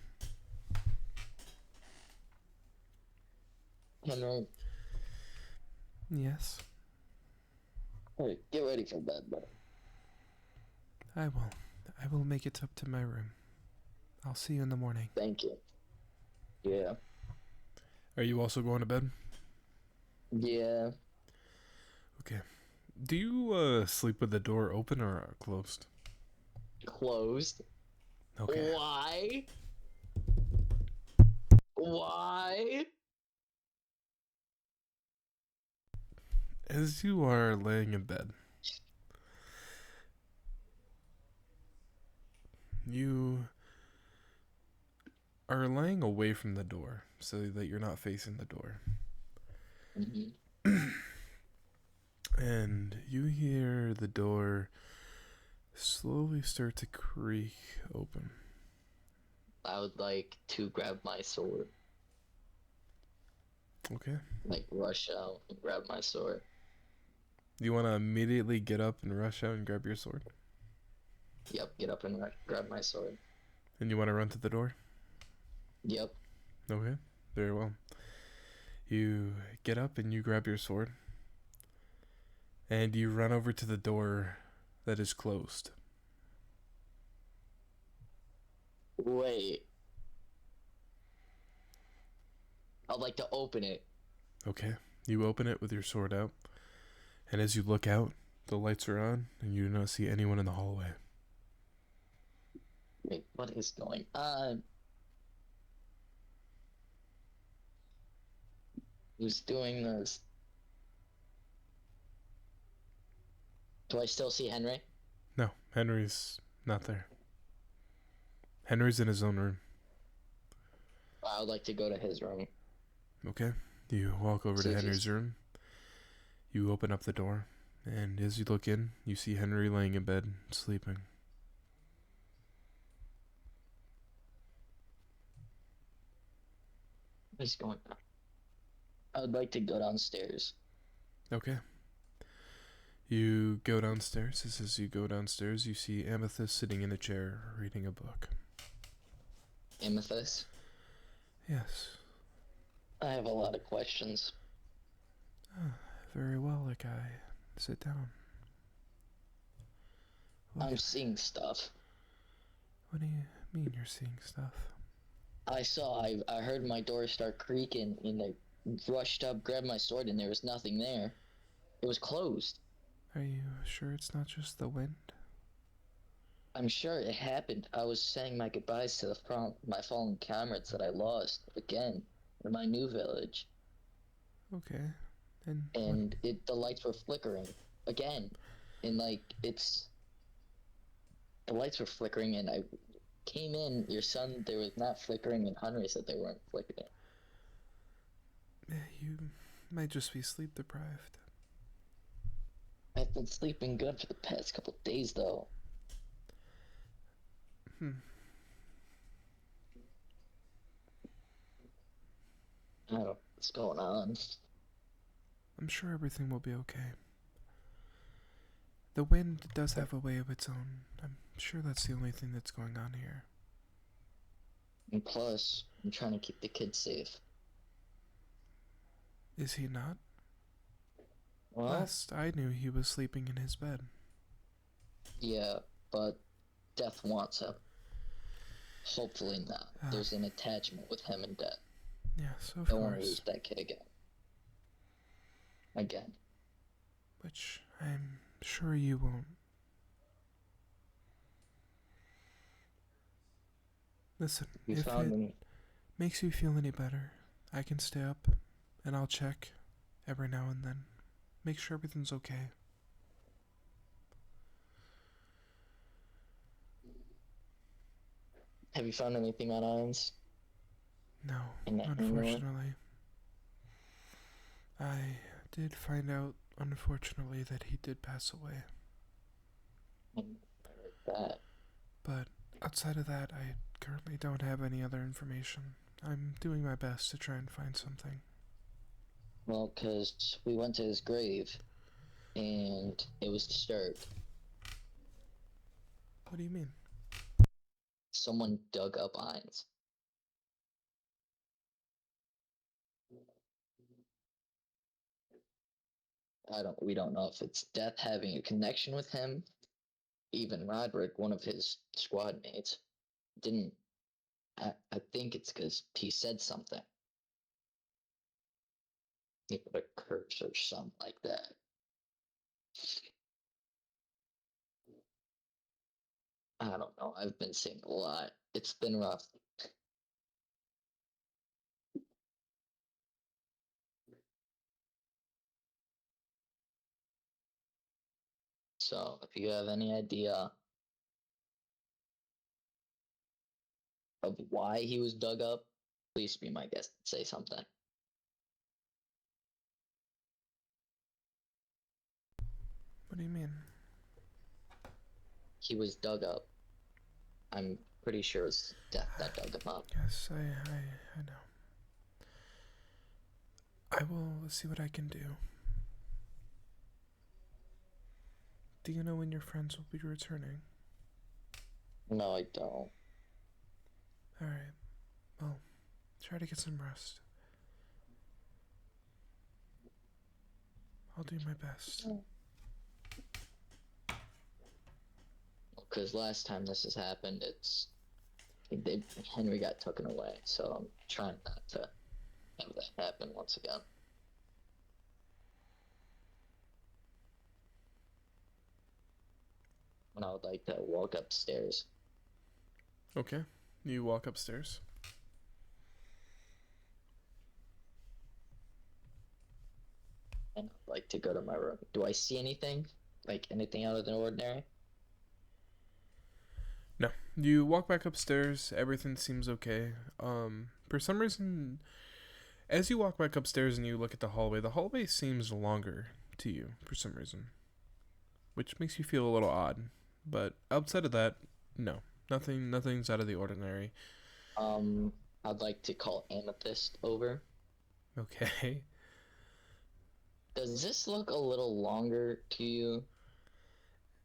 Henry,
Yes,
hey, get ready for bed, buddy.
I will. I will make it up to my room. I'll see you in the morning.
Thank you. Yeah.
Are you also going to bed?
Yeah.
Okay. Do you sleep with the door open or closed?
Closed.
Okay.
Why? Why?
As you are laying in bed, you are laying away from the door so that you're not facing the door.
Mm-hmm.
And you hear the door slowly start to creak open.
I would like to grab my sword.
Okay.
Like, rush out and grab my sword.
Do you want to immediately get up and rush out and grab your sword?
Yep, get up and grab my sword.
And you want to run to the door?
Yep.
Okay. Very well. You get up and you grab your sword. And you run over to the door that is closed.
Wait. I'd like to open it.
Okay. You open it with your sword out. And as you look out, the lights are on and you do not see anyone in the hallway.
Wait, what is going on? Who's doing this? Do I still see Henry?
No, Henry's not there. Henry's in his own room.
I would like to go to his room.
Okay. You walk over
See
to
if
Henry's room. You open up the door. And as you look in, you see Henry laying in bed, sleeping.
What is going on? I would like to go downstairs.
Okay. You go downstairs. As you go downstairs, you see Amethyst sitting in a chair reading a book.
Amethyst?
Yes.
I have a lot of questions.
Very well, Akai. Sit down.
I'm seeing stuff.
What do you mean you're seeing stuff?
I heard my door start creaking, and I rushed up, grabbed my sword, and there was nothing there. It was closed.
Are you sure it's not just the wind?
I'm sure it happened. I was saying my goodbyes to my fallen comrades that I lost again in my new village,
Okay. And
and the lights were flickering again, and the lights were flickering, and I came in. Your son, they were not flickering, and Henry said they weren't flickering.
you might just be sleep deprived.
I've been sleeping good for the past couple days, though. I don't know what's going on.
I'm sure everything will be okay. The wind does have a way of its own. I'm sure that's the only thing that's going on here.
And plus, I'm trying to keep the kid safe.
Is he not?
Well,
Last I knew, he was sleeping in his bed.
yeah, but Death wants him. Hopefully not. There's an attachment with him and Death.
Yes, of
Don't want to
course.
lose that kid again.
Which I'm sure you won't. Listen,
You
if
found
it
him.
makes you feel any better, I can stay up and I'll check every now and then. Make sure everything's okay.
Have you found anything on Irons?
No,
In the amulet?
unfortunately. I did find out, unfortunately, that he did pass away.
That.
But outside of that, I currently don't have any other information. I'm doing my best to try and find something.
Well, because we went to his grave, and it was disturbed.
What do you mean?
Someone dug up Irons. We don't know if it's Death having a connection with him. Even Roderick, one of his squad mates, didn't. I think it's because he said something. He put a curse or something like that. I don't know. I've been seeing a lot. It's been rough. So, if you have any idea of why he was dug up, please be my guest and say something.
What do you mean?
He was dug up. I'm pretty sure it's Death that dug him up.
Yes, I know. I will see what I can do. Do you know when your friends will be returning?
No, I don't.
Alright. Well, try to get some rest. I'll do my best.
Because last time this has happened, Henry got taken away, so I'm trying not to have that happen once again. And I would like to walk upstairs.
Okay. You walk upstairs.
And I'd like to go to my room. Do I see anything? Like anything out of the ordinary?
No. You walk back upstairs. Everything seems okay. For some reason, as you walk back upstairs and you look at the hallway seems longer to you for some reason, which makes you feel a little odd. But outside of that, no. Nothing's out of the ordinary.
I'd like to call Amethyst over.
Okay.
Does this look a little longer to you?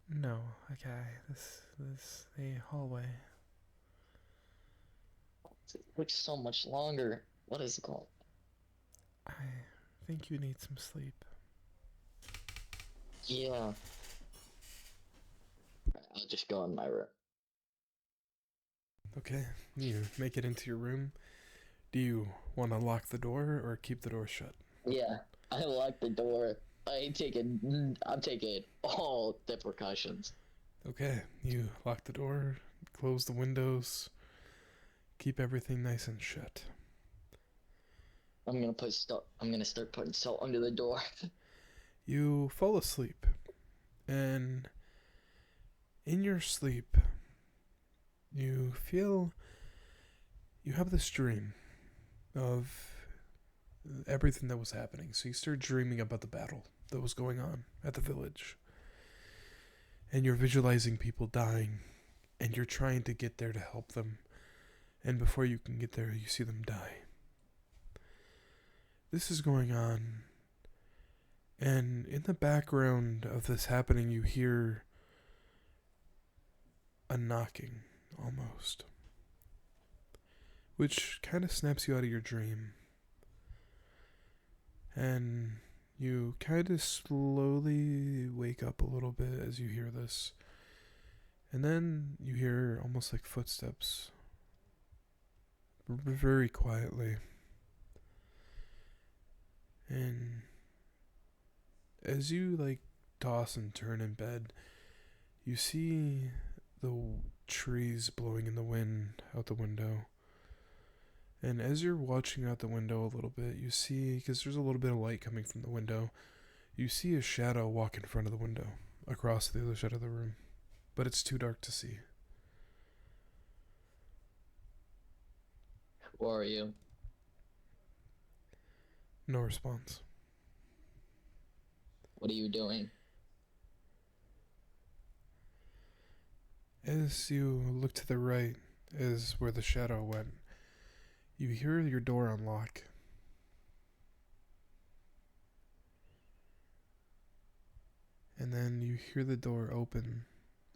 No, okay. This is a hallway.
It looks so much longer. What is it called?
I think you need some sleep.
Yeah. I'll just go in my room.
Okay. You make it into your room. Do you want to lock the door or keep the door shut?
Yeah, I locked the door. I'm taking all the precautions.
Okay. You lock the door, close the windows, keep everything nice and shut.
I'm gonna start putting salt under the door.
You fall asleep, and in your sleep, you have this dream of everything that was happening. So you start dreaming about the battle that was going on at the village, and you're visualizing people dying, and you're trying to get there to help them, and before you can get there, you see them die. This is going on, and in the background of this happening, you hear a knocking, almost, which kind of snaps you out of your dream. And you kind of slowly wake up a little bit as you hear this. And then you hear almost like footsteps, very quietly. And as you toss and turn in bed, you see the trees blowing in the wind out the window. And as you're watching out the window a little bit, you see, because there's a little bit of light coming from the window, you see a shadow walk in front of the window, across the other side of the room. But it's too dark to see.
Who are you?
No response.
What are you doing?
As you look to the right is where the shadow went. You hear your door unlock. And then you hear the door open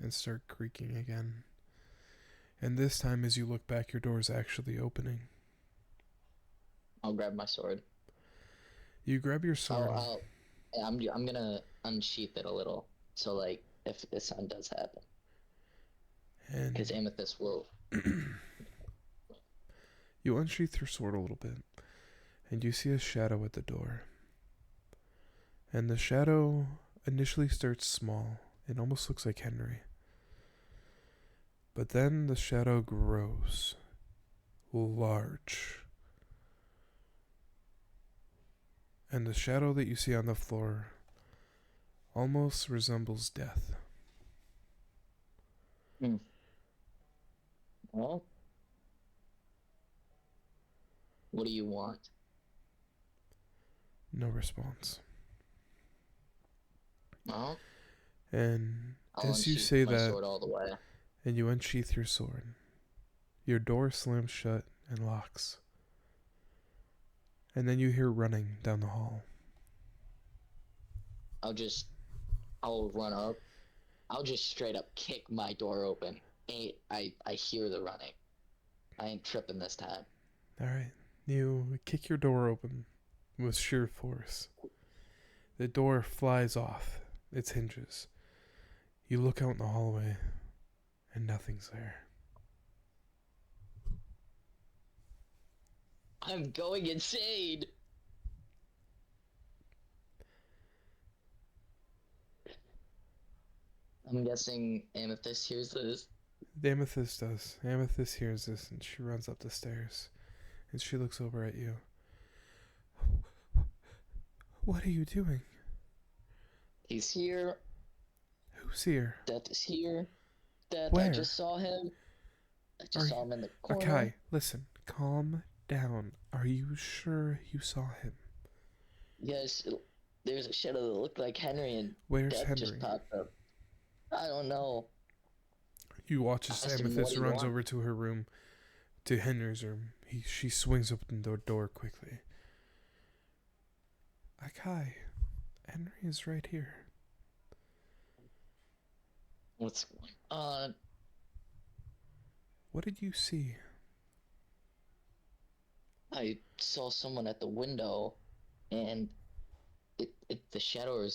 and start creaking again. And this time as you look back, your door is actually opening.
I'll grab my sword.
You grab your sword.
I'm gonna unsheath it a little. So like, if the sun does happen.
And
Because Amethyst will.
you unsheath your sword a little bit. And you see a shadow at the door. And the shadow initially starts small. It almost looks like Henry. But then the shadow grows large. And the shadow that you see on the floor almost resembles death.
Well, what do you want?
No response.
Well,
And
I'll
as you
unsheath
say
my
that,
sword all the way.
and you unsheath your sword, your door slams shut and locks. And then you hear running down the hall.
I'll run up. I'll just straight up kick my door open. I hear the running. I ain't tripping this time.
Alright, you kick your door open with sheer force. The door flies off its hinges. You look out in the hallway, and nothing's there.
I'm going insane! I'm guessing Amethyst hears this.
The Amethyst does. Amethyst hears this, and she runs up the stairs. And she looks over at you. What are you doing?
He's here.
Who's here?
Death is here. Death,
Where?
I just saw him. I just saw him in the corner.
Okay, listen. Calm down. Are you sure you saw him?
Yes, there's a shadow that looked like Henry, and
Where's
Death
Henry?
just popped up. I don't know.
You watch as
Asked him,
Amethyst
"What do you
runs
want?"
over to her room, to Henry's room. She swings open the door quickly. Akai, Henry is right here.
What's going on?
What did you see?
I saw someone at the window, and the shadow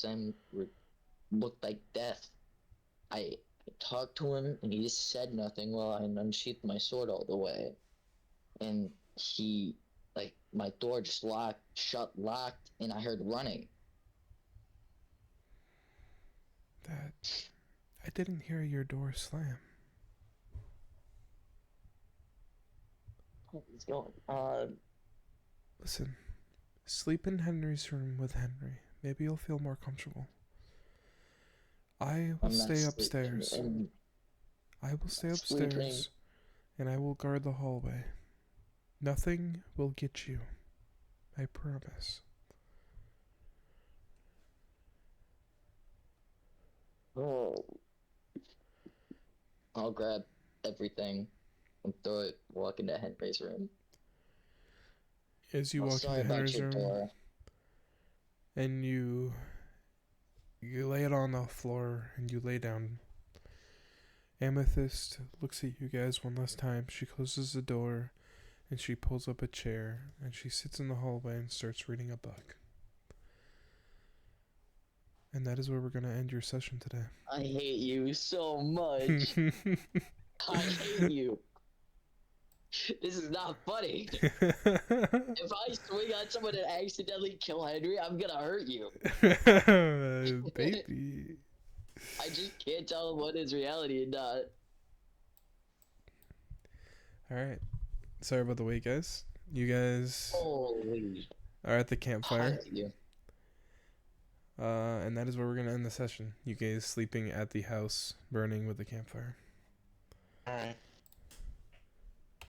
looked like Death. I talked to him, and he just said nothing while I unsheathed my sword all the way. And he, like, my door just locked, and I heard running.
I didn't hear your door slam.
What is going on?
Listen, sleep in Henry's room with Henry. Maybe you'll feel more comfortable. I will
I'm not
stay
sleeping
upstairs.
in-
I will stay
sleeping.
upstairs, and I will guard the hallway. Nothing will get you. I promise.
Oh. I'll grab everything and throw it, walk into Henry's room.
As you
I'm
walk
sorry
into
about
Henry's
your
room,
door.
and you lay it on the floor, and you lay down. Amethyst looks at you guys one last time. She closes the door, and she pulls up a chair, and she sits in the hallway and starts reading a book. And that is where we're going to end your session today.
I hate you so much. I hate you. This is not funny. If I swing on someone and accidentally kill Henry, I'm gonna hurt you.
Baby.
I just can't tell what is reality and not.
Alright. Sorry about the wait, guys. You guys
Holy.
are at the campfire.
I hate you.
And that is where we're going to end the session. You guys sleeping at the house, burning with the campfire.